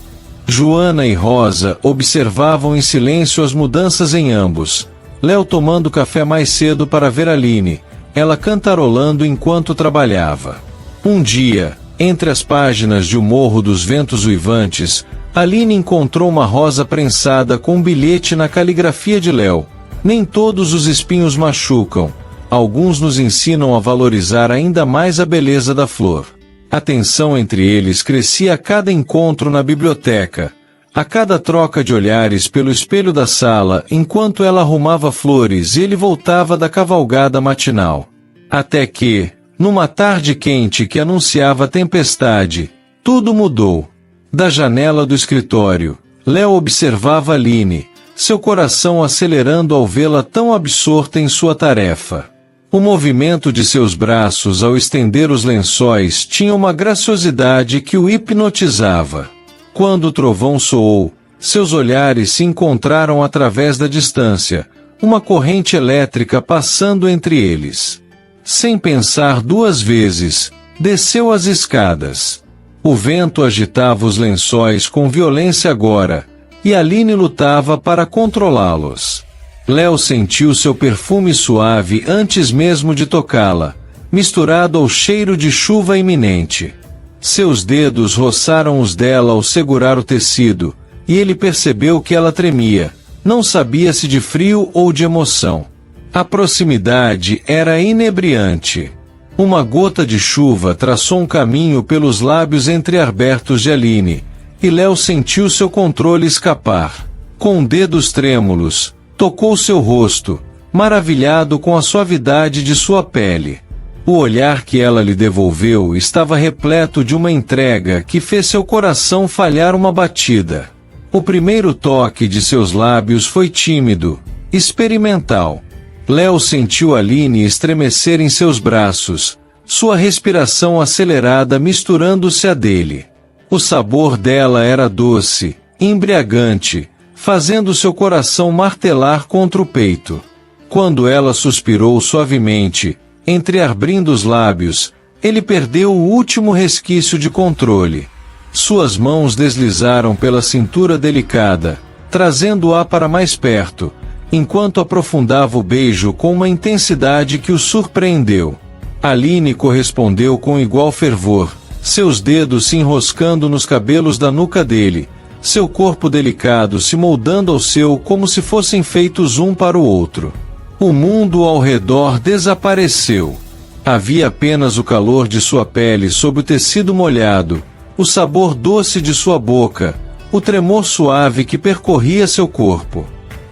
Joana e Rosa observavam em silêncio as mudanças em ambos. Léo tomando café mais cedo para ver Aline, ela cantarolando enquanto trabalhava. Um dia, entre as páginas de O Morro dos Ventos Uivantes, Aline encontrou uma rosa prensada com um bilhete na caligrafia de Léo. Nem todos os espinhos machucam. Alguns nos ensinam a valorizar ainda mais a beleza da flor. A tensão entre eles crescia a cada encontro na biblioteca, a cada troca de olhares pelo espelho da sala enquanto ela arrumava flores e ele voltava da cavalgada matinal. Até que, numa tarde quente que anunciava tempestade, tudo mudou. Da janela do escritório, Léo observava Aline, seu coração acelerando ao vê-la tão absorta em sua tarefa. O movimento de seus braços ao estender os lençóis tinha uma graciosidade que o hipnotizava. Quando o trovão soou, seus olhares se encontraram através da distância, uma corrente elétrica passando entre eles. Sem pensar duas vezes, desceu as escadas. O vento agitava os lençóis com violência agora, e Aline lutava para controlá-los. Léo sentiu seu perfume suave antes mesmo de tocá-la, misturado ao cheiro de chuva iminente. Seus dedos roçaram os dela ao segurar o tecido, e ele percebeu que ela tremia, não sabia se de frio ou de emoção. A proximidade era inebriante. Uma gota de chuva traçou um caminho pelos lábios entreabertos de Aline, e Léo sentiu seu controle escapar. Com dedos trêmulos, tocou seu rosto, maravilhado com a suavidade de sua pele. O olhar que ela lhe devolveu estava repleto de uma entrega que fez seu coração falhar uma batida. O primeiro toque de seus lábios foi tímido, experimental. Léo sentiu Aline estremecer em seus braços, sua respiração acelerada misturando-se à dele. O sabor dela era doce, embriagante, fazendo seu coração martelar contra o peito. Quando ela suspirou suavemente, entreabrindo os lábios, ele perdeu o último resquício de controle. Suas mãos deslizaram pela cintura delicada, trazendo-a para mais perto, enquanto aprofundava o beijo com uma intensidade que o surpreendeu. Aline correspondeu com igual fervor, seus dedos se enroscando nos cabelos da nuca dele, seu corpo delicado se moldando ao seu como se fossem feitos um para o outro. O mundo ao redor desapareceu. Havia apenas o calor de sua pele sob o tecido molhado, o sabor doce de sua boca, o tremor suave que percorria seu corpo.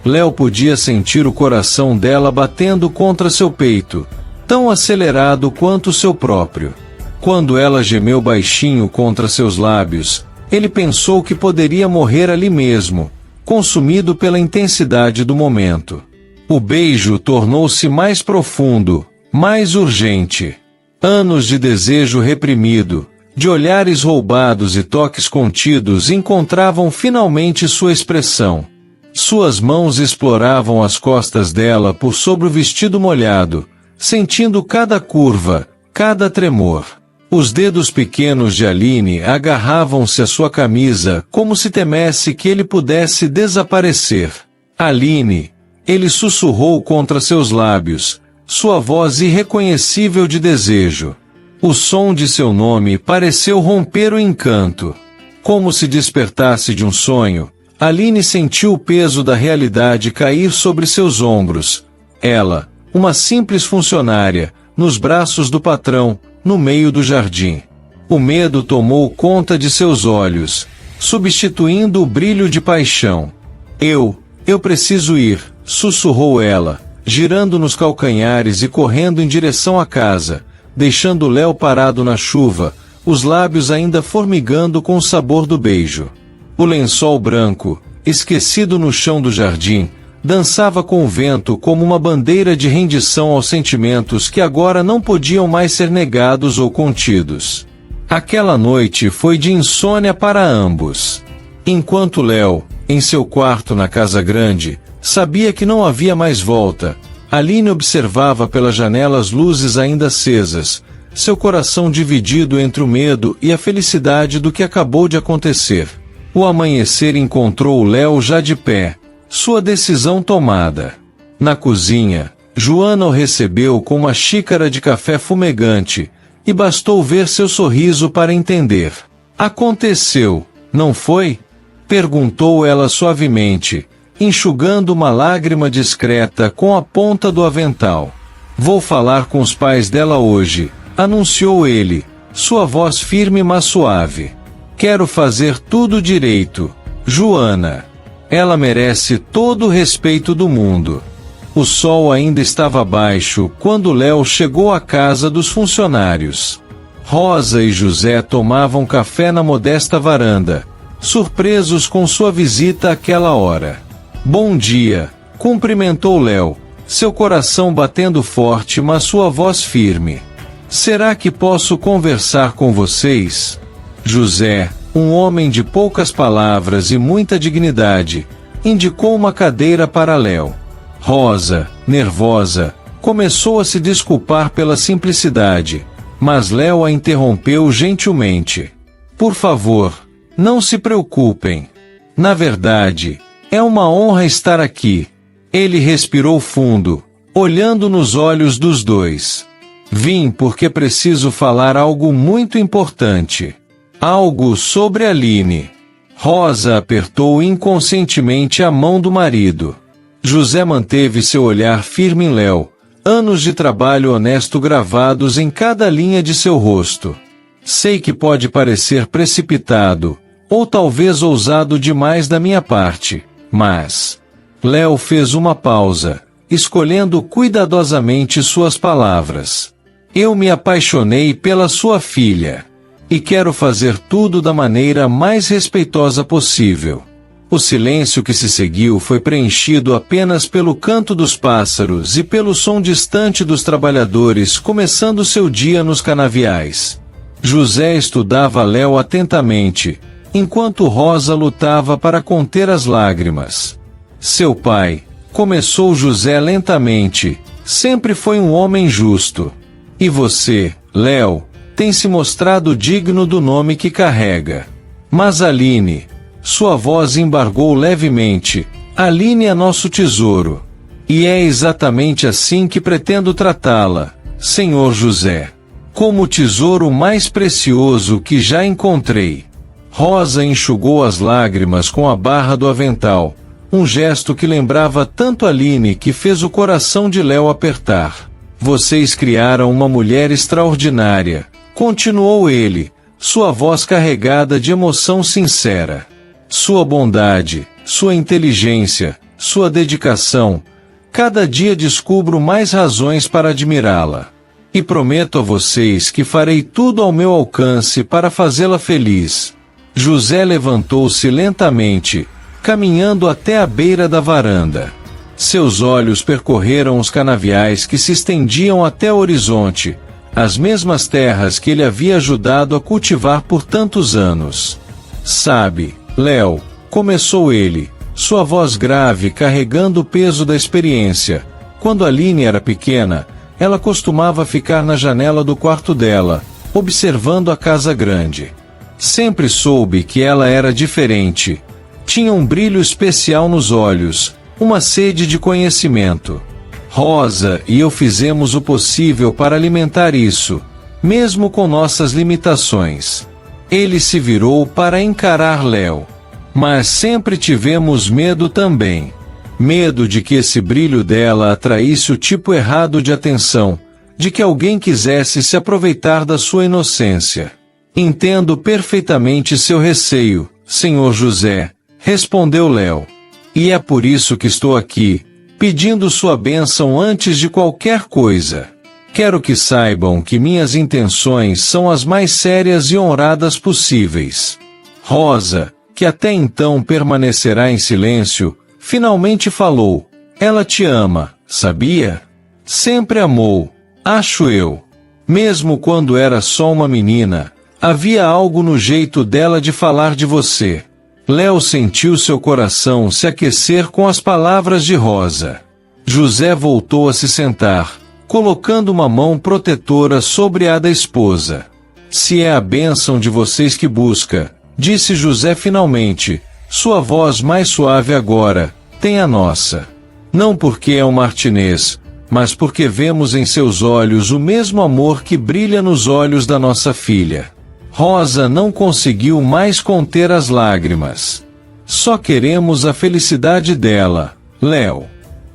Léo podia sentir o coração dela batendo contra seu peito, tão acelerado quanto o seu próprio. Quando ela gemeu baixinho contra seus lábios, ele pensou que poderia morrer ali mesmo, consumido pela intensidade do momento. O beijo tornou-se mais profundo, mais urgente. Anos de desejo reprimido, de olhares roubados e toques contidos encontravam finalmente sua expressão. Suas mãos exploravam as costas dela por sobre o vestido molhado, sentindo cada curva, cada tremor. Os dedos pequenos de Aline agarravam-se à sua camisa como se temesse que ele pudesse desaparecer. Aline, ele sussurrou contra seus lábios, sua voz irreconhecível de desejo. O som de seu nome pareceu romper o encanto. Como se despertasse de um sonho, Aline sentiu o peso da realidade cair sobre seus ombros. Ela, uma simples funcionária, nos braços do patrão, no meio do jardim. O medo tomou conta de seus olhos, substituindo o brilho de paixão. Eu preciso ir, sussurrou ela, girando nos calcanhares e correndo em direção à casa, deixando Léo parado na chuva, os lábios ainda formigando com o sabor do beijo. O lençol branco, esquecido no chão do jardim, dançava com o vento como uma bandeira de rendição aos sentimentos que agora não podiam mais ser negados ou contidos. Aquela noite foi de insônia para ambos. Enquanto Léo, em seu quarto na casa grande, sabia que não havia mais volta, Aline observava pela janela as luzes ainda acesas, seu coração dividido entre o medo e a felicidade do que acabou de acontecer. O amanhecer encontrou Léo já de pé, sua decisão tomada. Na cozinha, Joana o recebeu com uma xícara de café fumegante, e bastou ver seu sorriso para entender. Aconteceu, não foi? Perguntou ela suavemente, enxugando uma lágrima discreta com a ponta do avental. Vou falar com os pais dela hoje, anunciou ele, sua voz firme mas suave. Quero fazer tudo direito, Joana. Ela merece todo o respeito do mundo. O sol ainda estava baixo quando Léo chegou à casa dos funcionários. Rosa e José tomavam café na modesta varanda, surpresos com sua visita àquela hora. Bom dia, cumprimentou Léo, seu coração batendo forte mas sua voz firme. Será que posso conversar com vocês? José, um homem de poucas palavras e muita dignidade, indicou uma cadeira para Léo. Rosa, nervosa, começou a se desculpar pela simplicidade, mas Léo a interrompeu gentilmente. Por favor, não se preocupem. Na verdade, é uma honra estar aqui. Ele respirou fundo, olhando nos olhos dos dois. Vim porque preciso falar algo muito importante. Algo sobre Aline. Rosa apertou inconscientemente a mão do marido. José manteve seu olhar firme em Léo, anos de trabalho honesto gravados em cada linha de seu rosto. Sei que pode parecer precipitado, ou talvez ousado demais da minha parte, mas... Léo fez uma pausa, escolhendo cuidadosamente suas palavras. Eu me apaixonei pela sua filha. E quero fazer tudo da maneira mais respeitosa possível. O silêncio que se seguiu foi preenchido apenas pelo canto dos pássaros e pelo som distante dos trabalhadores começando seu dia nos canaviais. José estudava Léo atentamente, enquanto Rosa lutava para conter as lágrimas. Seu pai, começou José lentamente, sempre foi um homem justo. E você, Léo, tem se mostrado digno do nome que carrega. Mas Aline, sua voz embargou levemente, Aline é nosso tesouro. E é exatamente assim que pretendo tratá-la, Senhor José. Como o tesouro mais precioso que já encontrei. Rosa enxugou as lágrimas com a barra do avental, um gesto que lembrava tanto Aline que fez o coração de Léo apertar. Vocês criaram uma mulher extraordinária, continuou ele, sua voz carregada de emoção sincera. Sua bondade, sua inteligência, sua dedicação, cada dia descubro mais razões para admirá-la. E prometo a vocês que farei tudo ao meu alcance para fazê-la feliz. José levantou-se lentamente, caminhando até a beira da varanda. Seus olhos percorreram os canaviais que se estendiam até o horizonte, as mesmas terras que ele havia ajudado a cultivar por tantos anos. Sabe, Léo, começou ele, sua voz grave carregando o peso da experiência. Quando Aline era pequena, ela costumava ficar na janela do quarto dela, observando a casa grande. Sempre soube que ela era diferente. Tinha um brilho especial nos olhos, uma sede de conhecimento. Rosa e eu fizemos o possível para alimentar isso, mesmo com nossas limitações. Ele se virou para encarar Léo. Mas sempre tivemos medo também. Medo de que esse brilho dela atraísse o tipo errado de atenção, de que alguém quisesse se aproveitar da sua inocência. Entendo perfeitamente seu receio, Senhor José, respondeu Léo. E é por isso que estou aqui, pedindo sua bênção antes de qualquer coisa. Quero que saibam que minhas intenções são as mais sérias e honradas possíveis. Rosa, que até então permanecerá em silêncio, finalmente falou. Ela te ama, sabia? Sempre amou, acho eu. Mesmo quando era só uma menina, havia algo no jeito dela de falar de você. Léo sentiu seu coração se aquecer com as palavras de Rosa. José voltou a se sentar, colocando uma mão protetora sobre a da esposa. Se é a bênção de vocês que busca, disse José finalmente, sua voz mais suave agora, tem a nossa. Não porque é um martinês, mas porque vemos em seus olhos o mesmo amor que brilha nos olhos da nossa filha. Rosa não conseguiu mais conter as lágrimas. Só queremos a felicidade dela, Léo.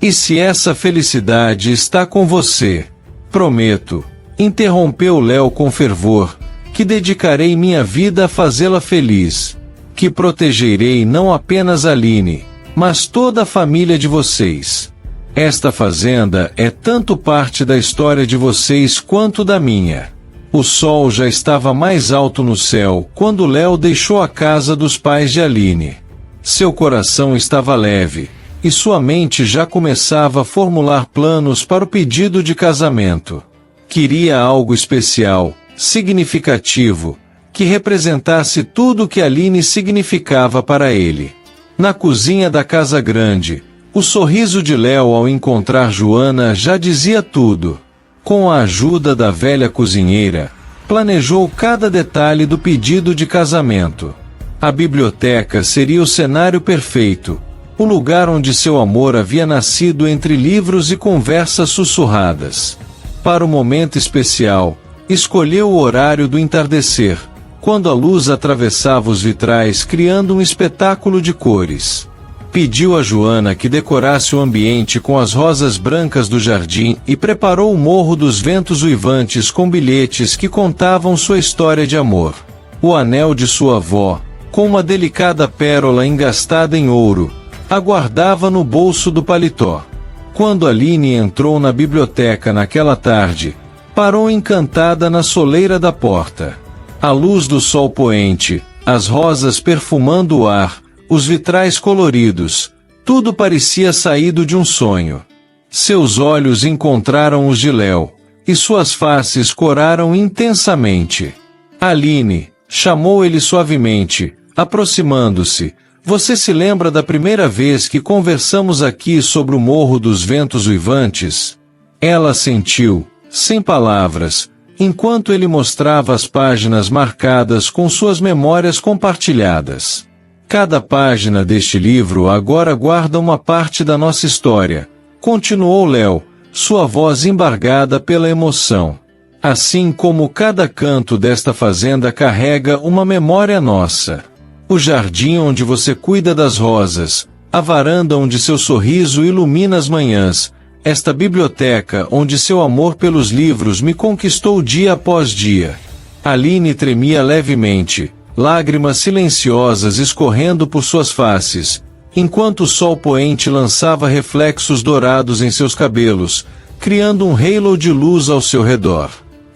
E se essa felicidade está com você, prometo, interrompeu Léo com fervor, que dedicarei minha vida a fazê-la feliz, que protegerei não apenas Aline, mas toda a família de vocês. Esta fazenda é tanto parte da história de vocês quanto da minha. O sol já estava mais alto no céu quando Léo deixou a casa dos pais de Aline. Seu coração estava leve, e sua mente já começava a formular planos para o pedido de casamento. Queria algo especial, significativo, que representasse tudo o que Aline significava para ele. Na cozinha da casa grande, o sorriso de Léo ao encontrar Joana já dizia tudo. Com a ajuda da velha cozinheira, planejou cada detalhe do pedido de casamento. A biblioteca seria o cenário perfeito, o lugar onde seu amor havia nascido entre livros e conversas sussurradas. Para o momento especial, escolheu o horário do entardecer, quando a luz atravessava os vitrais criando um espetáculo de cores. Pediu a Joana que decorasse o ambiente com as rosas brancas do jardim e preparou o Morro dos Ventos Uivantes com bilhetes que contavam sua história de amor. O anel de sua avó, com uma delicada pérola engastada em ouro, aguardava no bolso do paletó. Quando Aline entrou na biblioteca naquela tarde, parou encantada na soleira da porta. A luz do sol poente, as rosas perfumando o ar, os vitrais coloridos, tudo parecia saído de um sonho. Seus olhos encontraram os de Léo, e suas faces coraram intensamente. Aline, chamou ele suavemente, aproximando-se, você se lembra da primeira vez que conversamos aqui sobre o Morro dos Ventos Uivantes? Ela sentiu, sem palavras, enquanto ele mostrava as páginas marcadas com suas memórias compartilhadas. Cada página deste livro agora guarda uma parte da nossa história, continuou Léo, sua voz embargada pela emoção. Assim como cada canto desta fazenda carrega uma memória nossa. O jardim onde você cuida das rosas, a varanda onde seu sorriso ilumina as manhãs, esta biblioteca onde seu amor pelos livros me conquistou dia após dia. Aline tremia levemente, lágrimas silenciosas escorrendo por suas faces, enquanto o sol poente lançava reflexos dourados em seus cabelos, criando um halo de luz ao seu redor.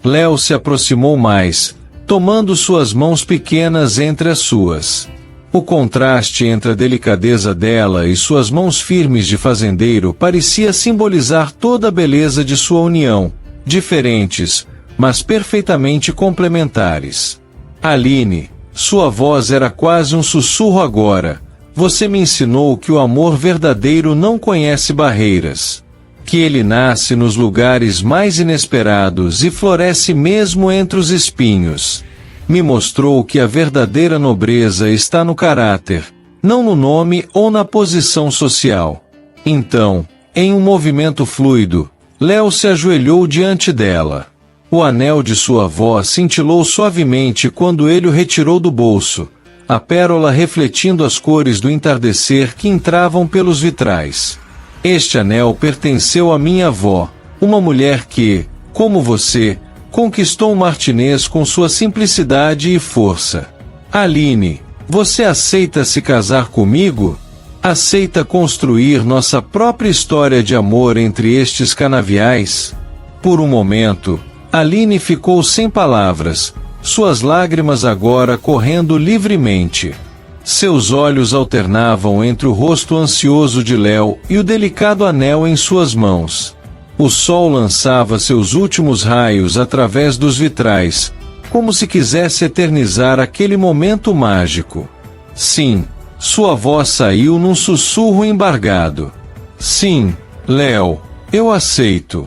Léo se aproximou mais, tomando suas mãos pequenas entre as suas. O contraste entre a delicadeza dela e suas mãos firmes de fazendeiro parecia simbolizar toda a beleza de sua união, diferentes, mas perfeitamente complementares. Aline, sua voz era quase um sussurro agora. Você me ensinou que o amor verdadeiro não conhece barreiras. Que ele nasce nos lugares mais inesperados e floresce mesmo entre os espinhos. Me mostrou que a verdadeira nobreza está no caráter, não no nome ou na posição social. Então, em um movimento fluido, Léo se ajoelhou diante dela. O anel de sua avó cintilou suavemente quando ele o retirou do bolso, a pérola refletindo as cores do entardecer que entravam pelos vitrais. Este anel pertenceu à minha avó, uma mulher que, como você, conquistou o martinês com sua simplicidade e força. Aline, você aceita se casar comigo? Aceita construir nossa própria história de amor entre estes canaviais? Por um momento, Aline ficou sem palavras, suas lágrimas agora correndo livremente. Seus olhos alternavam entre o rosto ansioso de Léo e o delicado anel em suas mãos. O sol lançava seus últimos raios através dos vitrais, como se quisesse eternizar aquele momento mágico. Sim, sua voz saiu num sussurro embargado. Sim, Léo, eu aceito.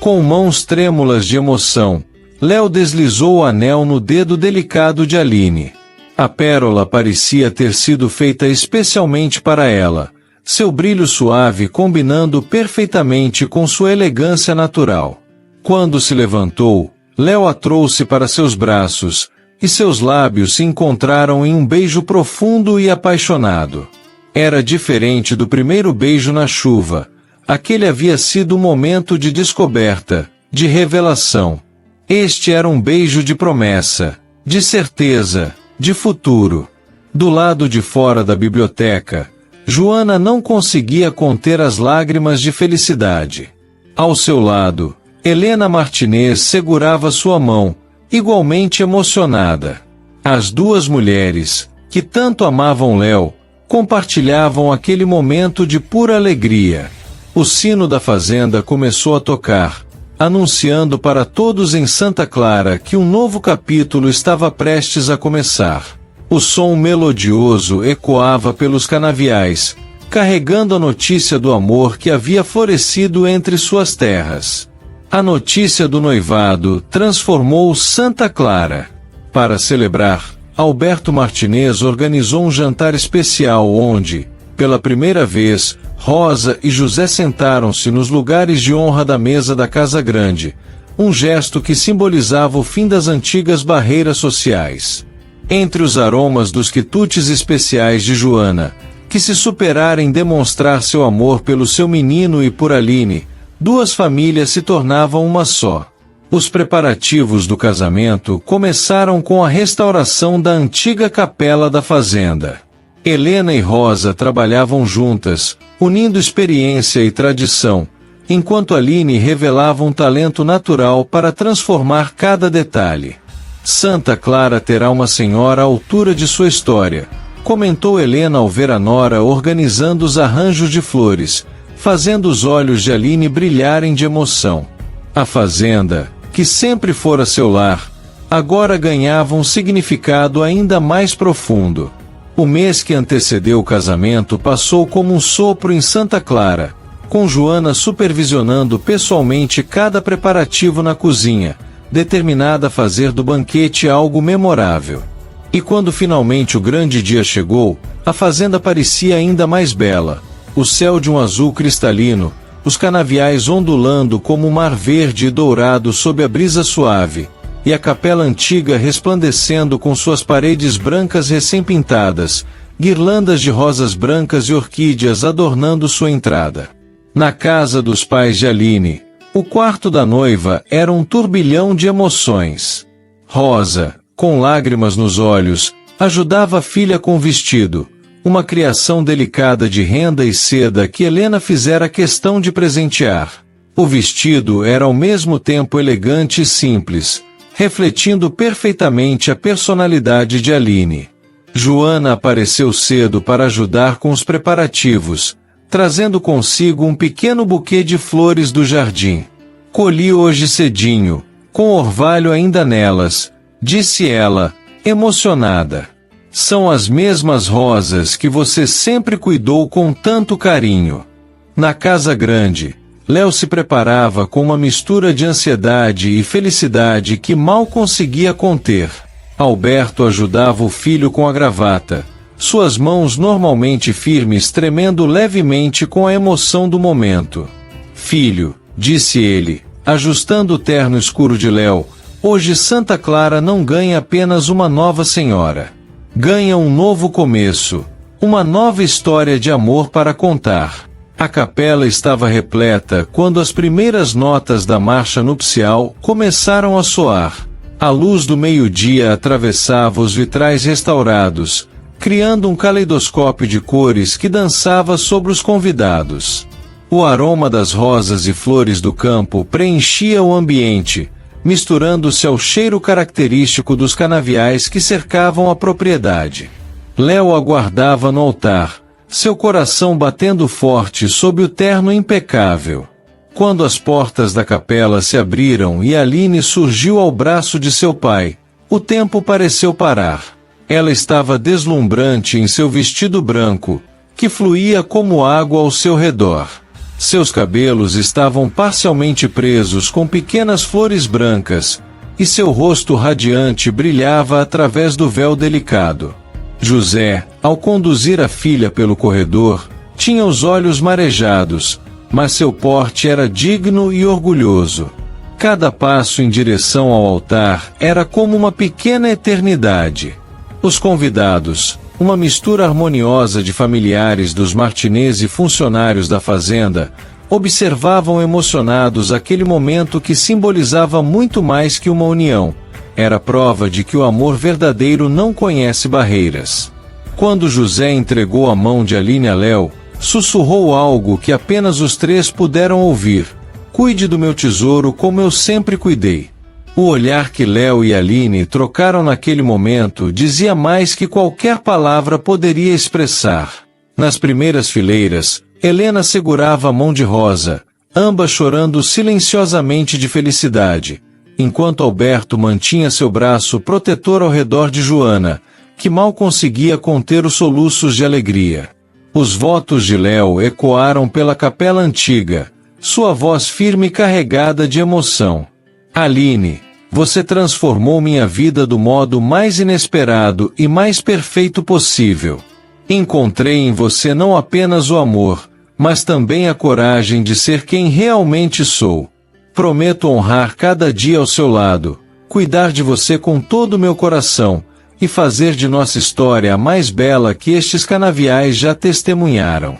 Com mãos trêmulas de emoção, Léo deslizou o anel no dedo delicado de Aline. A pérola parecia ter sido feita especialmente para ela, seu brilho suave combinando perfeitamente com sua elegância natural. Quando se levantou, Léo a trouxe para seus braços, e seus lábios se encontraram em um beijo profundo e apaixonado. Era diferente do primeiro beijo na chuva. Aquele havia sido um momento de descoberta, de revelação. Este era um beijo de promessa, de certeza, de futuro. Do lado de fora da biblioteca, Joana não conseguia conter as lágrimas de felicidade. Ao seu lado, Helena Martinez segurava sua mão, igualmente emocionada. As duas mulheres, que tanto amavam Léo, compartilhavam aquele momento de pura alegria. O sino da fazenda começou a tocar, anunciando para todos em Santa Clara que um novo capítulo estava prestes a começar. O som melodioso ecoava pelos canaviais, carregando a notícia do amor que havia florescido entre suas terras. A notícia do noivado transformou Santa Clara. Para celebrar, Alberto Martinez organizou um jantar especial onde, pela primeira vez, Rosa e José sentaram-se nos lugares de honra da mesa da Casa Grande, um gesto que simbolizava o fim das antigas barreiras sociais. Entre os aromas dos quitutes especiais de Joana, que se superaram em demonstrar seu amor pelo seu menino e por Aline, duas famílias se tornavam uma só. Os preparativos do casamento começaram com a restauração da antiga capela da fazenda. Helena e Rosa trabalhavam juntas, unindo experiência e tradição, enquanto Aline revelava um talento natural para transformar cada detalhe. Santa Clara terá uma senhora à altura de sua história, comentou Helena ao ver a nora organizando os arranjos de flores, fazendo os olhos de Aline brilharem de emoção. A fazenda, que sempre fora seu lar, agora ganhava um significado ainda mais profundo. O mês que antecedeu o casamento passou como um sopro em Santa Clara, com Joana supervisionando pessoalmente cada preparativo na cozinha, determinada a fazer do banquete algo memorável. E quando finalmente o grande dia chegou, a fazenda parecia ainda mais bela. O céu de um azul cristalino, os canaviais ondulando como um mar verde e dourado sob a brisa suave, e a capela antiga resplandecendo com suas paredes brancas recém-pintadas, guirlandas de rosas brancas e orquídeas adornando sua entrada. Na casa dos pais de Aline, o quarto da noiva era um turbilhão de emoções. Rosa, com lágrimas nos olhos, ajudava a filha com o vestido, uma criação delicada de renda e seda que Helena fizera questão de presentear. O vestido era ao mesmo tempo elegante e simples, refletindo perfeitamente a personalidade de Aline. Joana apareceu cedo para ajudar com os preparativos, trazendo consigo um pequeno buquê de flores do jardim. Colhi hoje cedinho, com orvalho ainda nelas, disse ela, emocionada. São as mesmas rosas que você sempre cuidou com tanto carinho. Na casa grande, Léo se preparava com uma mistura de ansiedade e felicidade que mal conseguia conter. Alberto ajudava o filho com a gravata, suas mãos normalmente firmes tremendo levemente com a emoção do momento. Filho, disse ele, ajustando o terno escuro de Léo, hoje Santa Clara não ganha apenas uma nova senhora. Ganha um novo começo, uma nova história de amor para contar. A capela estava repleta quando as primeiras notas da marcha nupcial começaram a soar. A luz do meio-dia atravessava os vitrais restaurados, criando um caleidoscópio de cores que dançava sobre os convidados. O aroma das rosas e flores do campo preenchia o ambiente, misturando-se ao cheiro característico dos canaviais que cercavam a propriedade. Léo aguardava no altar, seu coração batendo forte sob o terno impecável. Quando as portas da capela se abriram e Aline surgiu ao braço de seu pai, o tempo pareceu parar. Ela estava deslumbrante em seu vestido branco, que fluía como água ao seu redor. Seus cabelos estavam parcialmente presos com pequenas flores brancas, e seu rosto radiante brilhava através do véu delicado. José, ao conduzir a filha pelo corredor, tinha os olhos marejados, mas seu porte era digno e orgulhoso. Cada passo em direção ao altar era como uma pequena eternidade. Os convidados, uma mistura harmoniosa de familiares dos Martinez e funcionários da fazenda, observavam emocionados aquele momento que simbolizava muito mais que uma união. Era prova de que o amor verdadeiro não conhece barreiras. Quando José entregou a mão de Aline a Léo, sussurrou algo que apenas os três puderam ouvir: "Cuide do meu tesouro como eu sempre cuidei." O olhar que Léo e Aline trocaram naquele momento dizia mais que qualquer palavra poderia expressar. Nas primeiras fileiras, Helena segurava a mão de Rosa, ambas chorando silenciosamente de felicidade, enquanto Alberto mantinha seu braço protetor ao redor de Joana, que mal conseguia conter os soluços de alegria. Os votos de Léo ecoaram pela capela antiga, sua voz firme e carregada de emoção. "Aline, você transformou minha vida do modo mais inesperado e mais perfeito possível. Encontrei em você não apenas o amor, mas também a coragem de ser quem realmente sou. Prometo honrar cada dia ao seu lado, cuidar de você com todo o meu coração, e fazer de nossa história a mais bela que estes canaviais já testemunharam.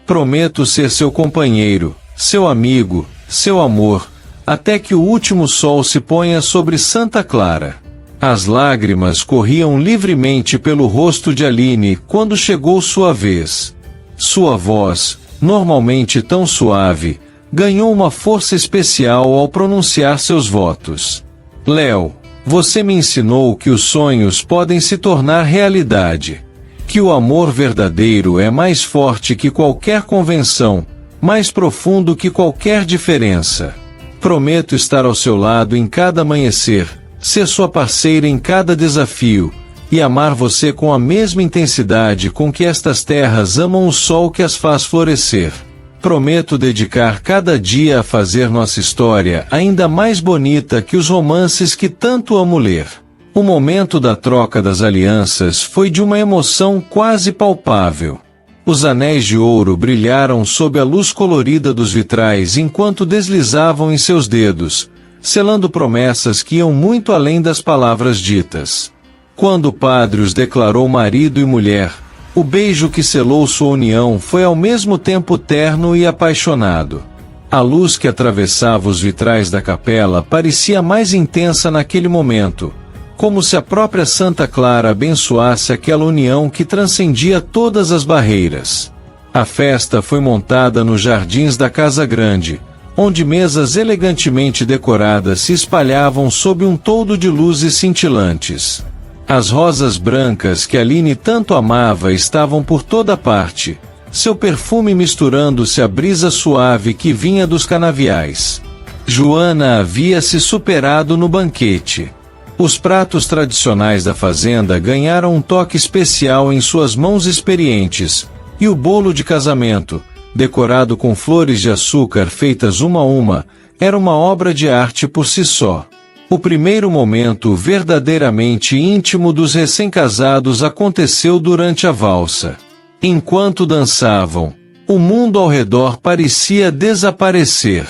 Prometo ser seu companheiro, seu amigo, seu amor, até que o último sol se ponha sobre Santa Clara." As lágrimas corriam livremente pelo rosto de Aline quando chegou sua vez. Sua voz, normalmente tão suave, ganhou uma força especial ao pronunciar seus votos. "Léo, você me ensinou que os sonhos podem se tornar realidade. Que o amor verdadeiro é mais forte que qualquer convenção, mais profundo que qualquer diferença. Prometo estar ao seu lado em cada amanhecer, ser sua parceira em cada desafio, e amar você com a mesma intensidade com que estas terras amam o sol que as faz florescer. Prometo dedicar cada dia a fazer nossa história ainda mais bonita que os romances que tanto amo ler." O momento da troca das alianças foi de uma emoção quase palpável. Os anéis de ouro brilharam sob a luz colorida dos vitrais enquanto deslizavam em seus dedos, selando promessas que iam muito além das palavras ditas. Quando o padre os declarou marido e mulher, o beijo que selou sua união foi ao mesmo tempo terno e apaixonado. A luz que atravessava os vitrais da capela parecia mais intensa naquele momento, como se a própria Santa Clara abençoasse aquela união que transcendia todas as barreiras. A festa foi montada nos jardins da Casa Grande, onde mesas elegantemente decoradas se espalhavam sob um toldo de luzes cintilantes. As rosas brancas que Aline tanto amava estavam por toda parte, seu perfume misturando-se à brisa suave que vinha dos canaviais. Joana havia se superado no banquete. Os pratos tradicionais da fazenda ganharam um toque especial em suas mãos experientes, e o bolo de casamento, decorado com flores de açúcar feitas uma a uma, era uma obra de arte por si só. O primeiro momento verdadeiramente íntimo dos recém-casados aconteceu durante a valsa. Enquanto dançavam, o mundo ao redor parecia desaparecer.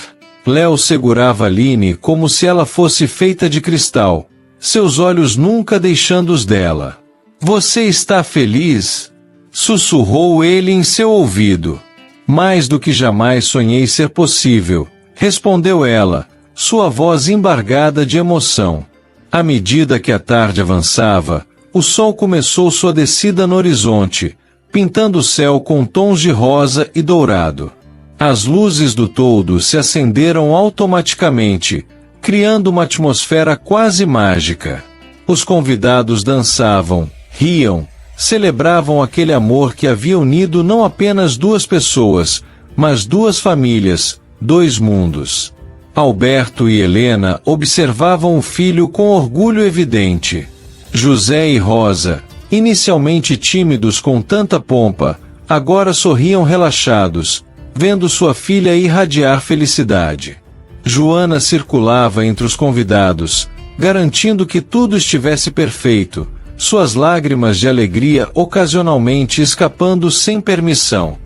Léo segurava Aline como se ela fosse feita de cristal, seus olhos nunca deixando-os dela. "Você está feliz?" sussurrou ele em seu ouvido. "Mais do que jamais sonhei ser possível", respondeu ela, sua voz embargada de emoção. À medida que a tarde avançava, o sol começou sua descida no horizonte, pintando o céu com tons de rosa e dourado. As luzes do toldo se acenderam automaticamente, criando uma atmosfera quase mágica. Os convidados dançavam, riam, celebravam aquele amor que havia unido não apenas duas pessoas, mas duas famílias, dois mundos. Alberto e Helena observavam o filho com orgulho evidente. José e Rosa, inicialmente tímidos com tanta pompa, agora sorriam relaxados, vendo sua filha irradiar felicidade. Joana circulava entre os convidados, garantindo que tudo estivesse perfeito, suas lágrimas de alegria ocasionalmente escapando sem permissão.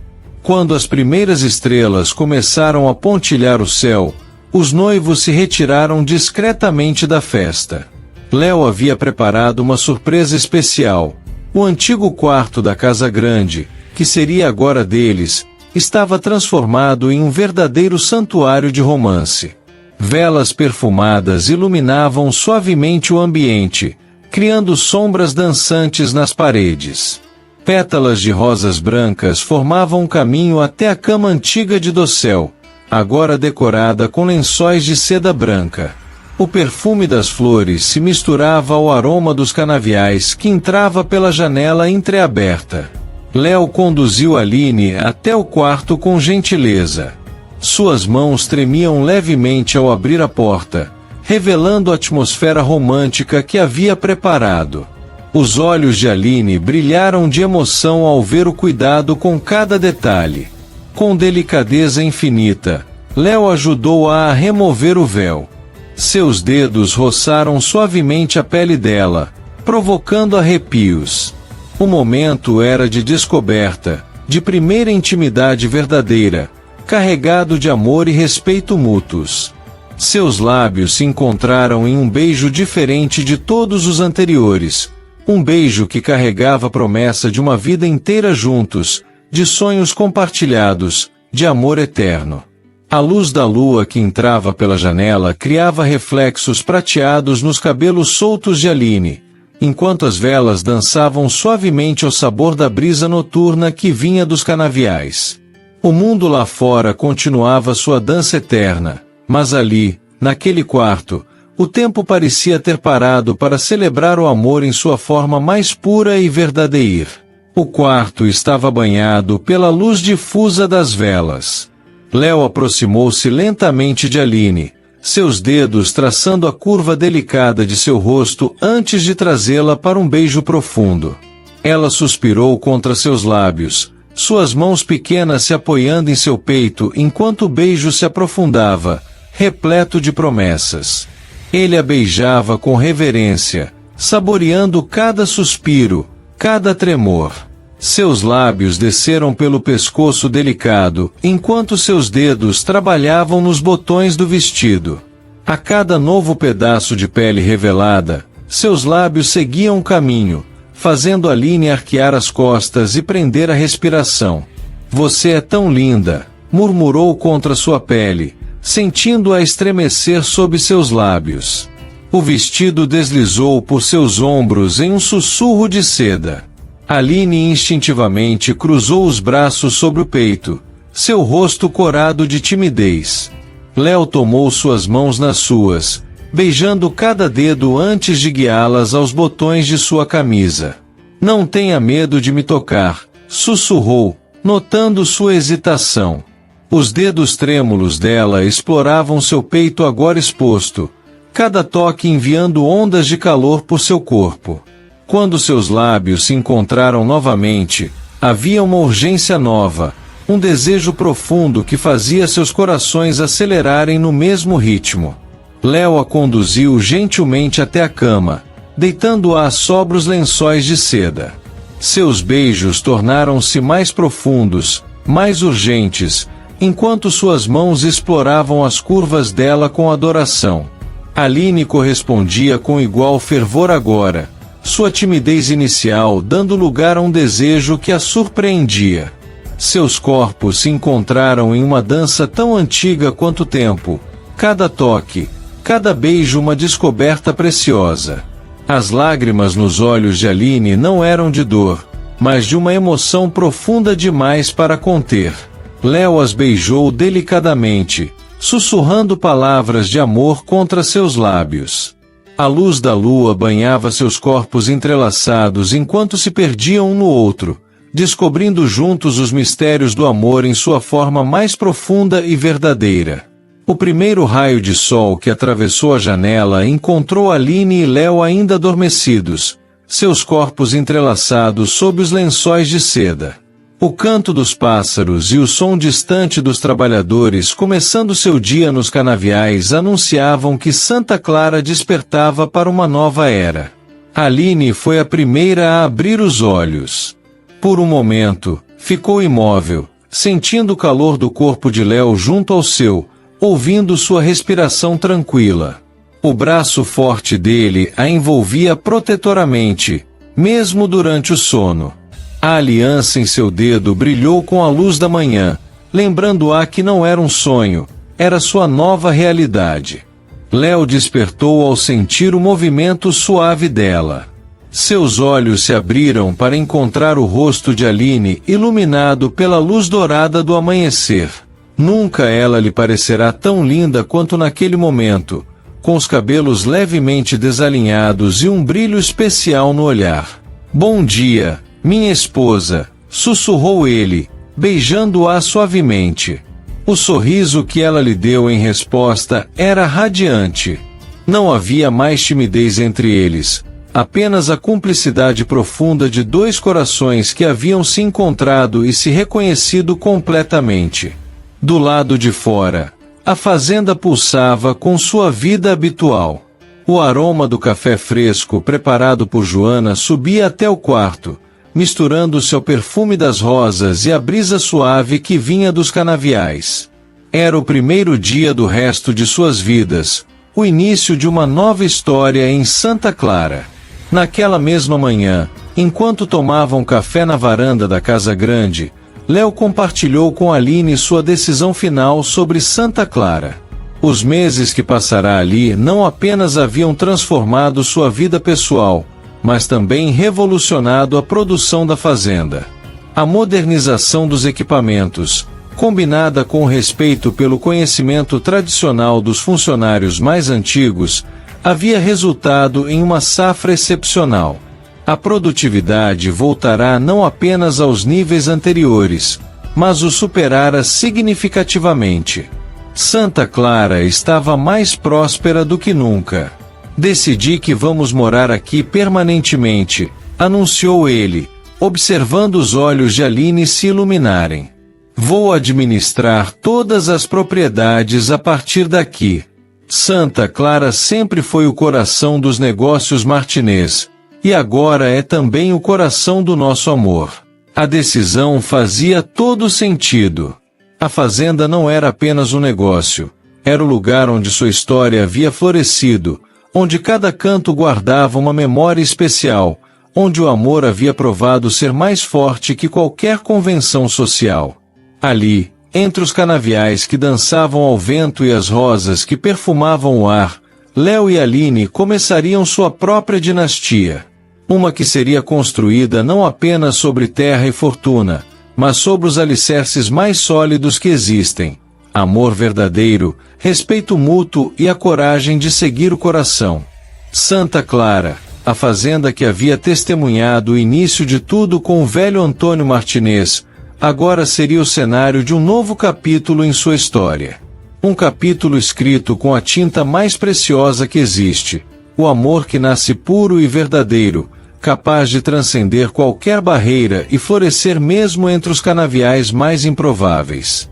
Quando as primeiras estrelas começaram a pontilhar o céu, os noivos se retiraram discretamente da festa. Léo havia preparado uma surpresa especial. O antigo quarto da casa grande, que seria agora deles, estava transformado em um verdadeiro santuário de romance. Velas perfumadas iluminavam suavemente o ambiente, criando sombras dançantes nas paredes. Pétalas de rosas brancas formavam um caminho até a cama antiga de dossel, agora decorada com lençóis de seda branca. O perfume das flores se misturava ao aroma dos canaviais que entrava pela janela entreaberta. Léo conduziu Aline até o quarto com gentileza. Suas mãos tremiam levemente ao abrir a porta, revelando a atmosfera romântica que havia preparado. Os olhos de Aline brilharam de emoção ao ver o cuidado com cada detalhe. Com delicadeza infinita, Léo ajudou-a a remover o véu. Seus dedos roçaram suavemente a pele dela, provocando arrepios. O momento era de descoberta, de primeira intimidade verdadeira, carregado de amor e respeito mútuos. Seus lábios se encontraram em um beijo diferente de todos os anteriores, um beijo que carregava a promessa de uma vida inteira juntos, de sonhos compartilhados, de amor eterno. A luz da lua que entrava pela janela criava reflexos prateados nos cabelos soltos de Aline, enquanto as velas dançavam suavemente ao sabor da brisa noturna que vinha dos canaviais. O mundo lá fora continuava sua dança eterna, mas ali, naquele quarto, o tempo parecia ter parado para celebrar o amor em sua forma mais pura e verdadeira. O quarto estava banhado pela luz difusa das velas. Léo aproximou-se lentamente de Aline, seus dedos traçando a curva delicada de seu rosto antes de trazê-la para um beijo profundo. Ela suspirou contra seus lábios, suas mãos pequenas se apoiando em seu peito enquanto o beijo se aprofundava, repleto de promessas. Ele a beijava com reverência, saboreando cada suspiro, cada tremor. Seus lábios desceram pelo pescoço delicado, enquanto seus dedos trabalhavam nos botões do vestido. A cada novo pedaço de pele revelada, seus lábios seguiam o caminho, fazendo Aline arquear as costas e prender a respiração. "Você é tão linda", murmurou contra sua pele, sentindo-a estremecer sob seus lábios. O vestido deslizou por seus ombros em um sussurro de seda. Aline instintivamente cruzou os braços sobre o peito, seu rosto corado de timidez. Léo tomou suas mãos nas suas, beijando cada dedo antes de guiá-las aos botões de sua camisa. "Não tenha medo de me tocar", sussurrou, notando sua hesitação. Os dedos trêmulos dela exploravam seu peito agora exposto, cada toque enviando ondas de calor por seu corpo. Quando seus lábios se encontraram novamente, havia uma urgência nova, um desejo profundo que fazia seus corações acelerarem no mesmo ritmo. Léo a conduziu gentilmente até a cama, deitando-a sobre os lençóis de seda. Seus beijos tornaram-se mais profundos, mais urgentes, enquanto suas mãos exploravam as curvas dela com adoração. Aline correspondia com igual fervor agora, sua timidez inicial dando lugar a um desejo que a surpreendia. Seus corpos se encontraram em uma dança tão antiga quanto o tempo, cada toque, cada beijo uma descoberta preciosa. As lágrimas nos olhos de Aline não eram de dor, mas de uma emoção profunda demais para conter. Léo as beijou delicadamente, sussurrando palavras de amor contra seus lábios. A luz da lua banhava seus corpos entrelaçados enquanto se perdiam um no outro, descobrindo juntos os mistérios do amor em sua forma mais profunda e verdadeira. O primeiro raio de sol que atravessou a janela encontrou Aline e Léo ainda adormecidos, seus corpos entrelaçados sob os lençóis de seda. O canto dos pássaros e o som distante dos trabalhadores começando seu dia nos canaviais anunciavam que Santa Clara despertava para uma nova era. Aline foi a primeira a abrir os olhos. Por um momento, ficou imóvel, sentindo o calor do corpo de Léo junto ao seu, ouvindo sua respiração tranquila. O braço forte dele a envolvia protetoramente, mesmo durante o sono. A aliança em seu dedo brilhou com a luz da manhã, lembrando-a que não era um sonho, era sua nova realidade. Léo despertou ao sentir o movimento suave dela. Seus olhos se abriram para encontrar o rosto de Aline iluminado pela luz dourada do amanhecer. Nunca ela lhe parecerá tão linda quanto naquele momento, com os cabelos levemente desalinhados e um brilho especial no olhar. "Bom dia, minha esposa", sussurrou ele, beijando-a suavemente. O sorriso que ela lhe deu em resposta era radiante. Não havia mais timidez entre eles, apenas a cumplicidade profunda de dois corações que haviam se encontrado e se reconhecido completamente. Do lado de fora, a fazenda pulsava com sua vida habitual. O aroma do café fresco preparado por Joana subia até o quarto, misturando-se ao perfume das rosas e a brisa suave que vinha dos canaviais. Era o primeiro dia do resto de suas vidas, o início de uma nova história em Santa Clara. Naquela mesma manhã, enquanto tomavam café na varanda da casa grande, Léo compartilhou com Aline sua decisão final sobre Santa Clara. Os meses que passará ali não apenas haviam transformado sua vida pessoal, mas também revolucionado a produção da fazenda. A modernização dos equipamentos, combinada com o respeito pelo conhecimento tradicional dos funcionários mais antigos, havia resultado em uma safra excepcional. A produtividade voltará não apenas aos níveis anteriores, mas o superara significativamente. Santa Clara estava mais próspera do que nunca. "Decidi que vamos morar aqui permanentemente", anunciou ele, observando os olhos de Aline se iluminarem. "Vou administrar todas as propriedades a partir daqui." Santa Clara sempre foi o coração dos negócios Martinez, e agora é também o coração do nosso amor. A decisão fazia todo sentido. A fazenda não era apenas um negócio, era o lugar onde sua história havia florescido, onde cada canto guardava uma memória especial, onde o amor havia provado ser mais forte que qualquer convenção social. Ali, entre os canaviais que dançavam ao vento e as rosas que perfumavam o ar, Léo e Aline começariam sua própria dinastia. Uma que seria construída não apenas sobre terra e fortuna, mas sobre os alicerces mais sólidos que existem: amor verdadeiro, respeito mútuo e a coragem de seguir o coração. Santa Clara, a fazenda que havia testemunhado o início de tudo com o velho Antônio Martinez, agora seria o cenário de um novo capítulo em sua história. Um capítulo escrito com a tinta mais preciosa que existe: o amor que nasce puro e verdadeiro, capaz de transcender qualquer barreira e florescer mesmo entre os canaviais mais improváveis.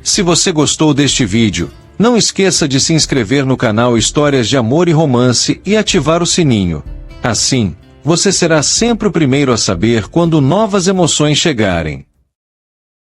Se você gostou deste vídeo, não esqueça de se inscrever no canal Histórias de Amor e Romance e ativar o sininho. Assim, você será sempre o primeiro a saber quando novas emoções chegarem.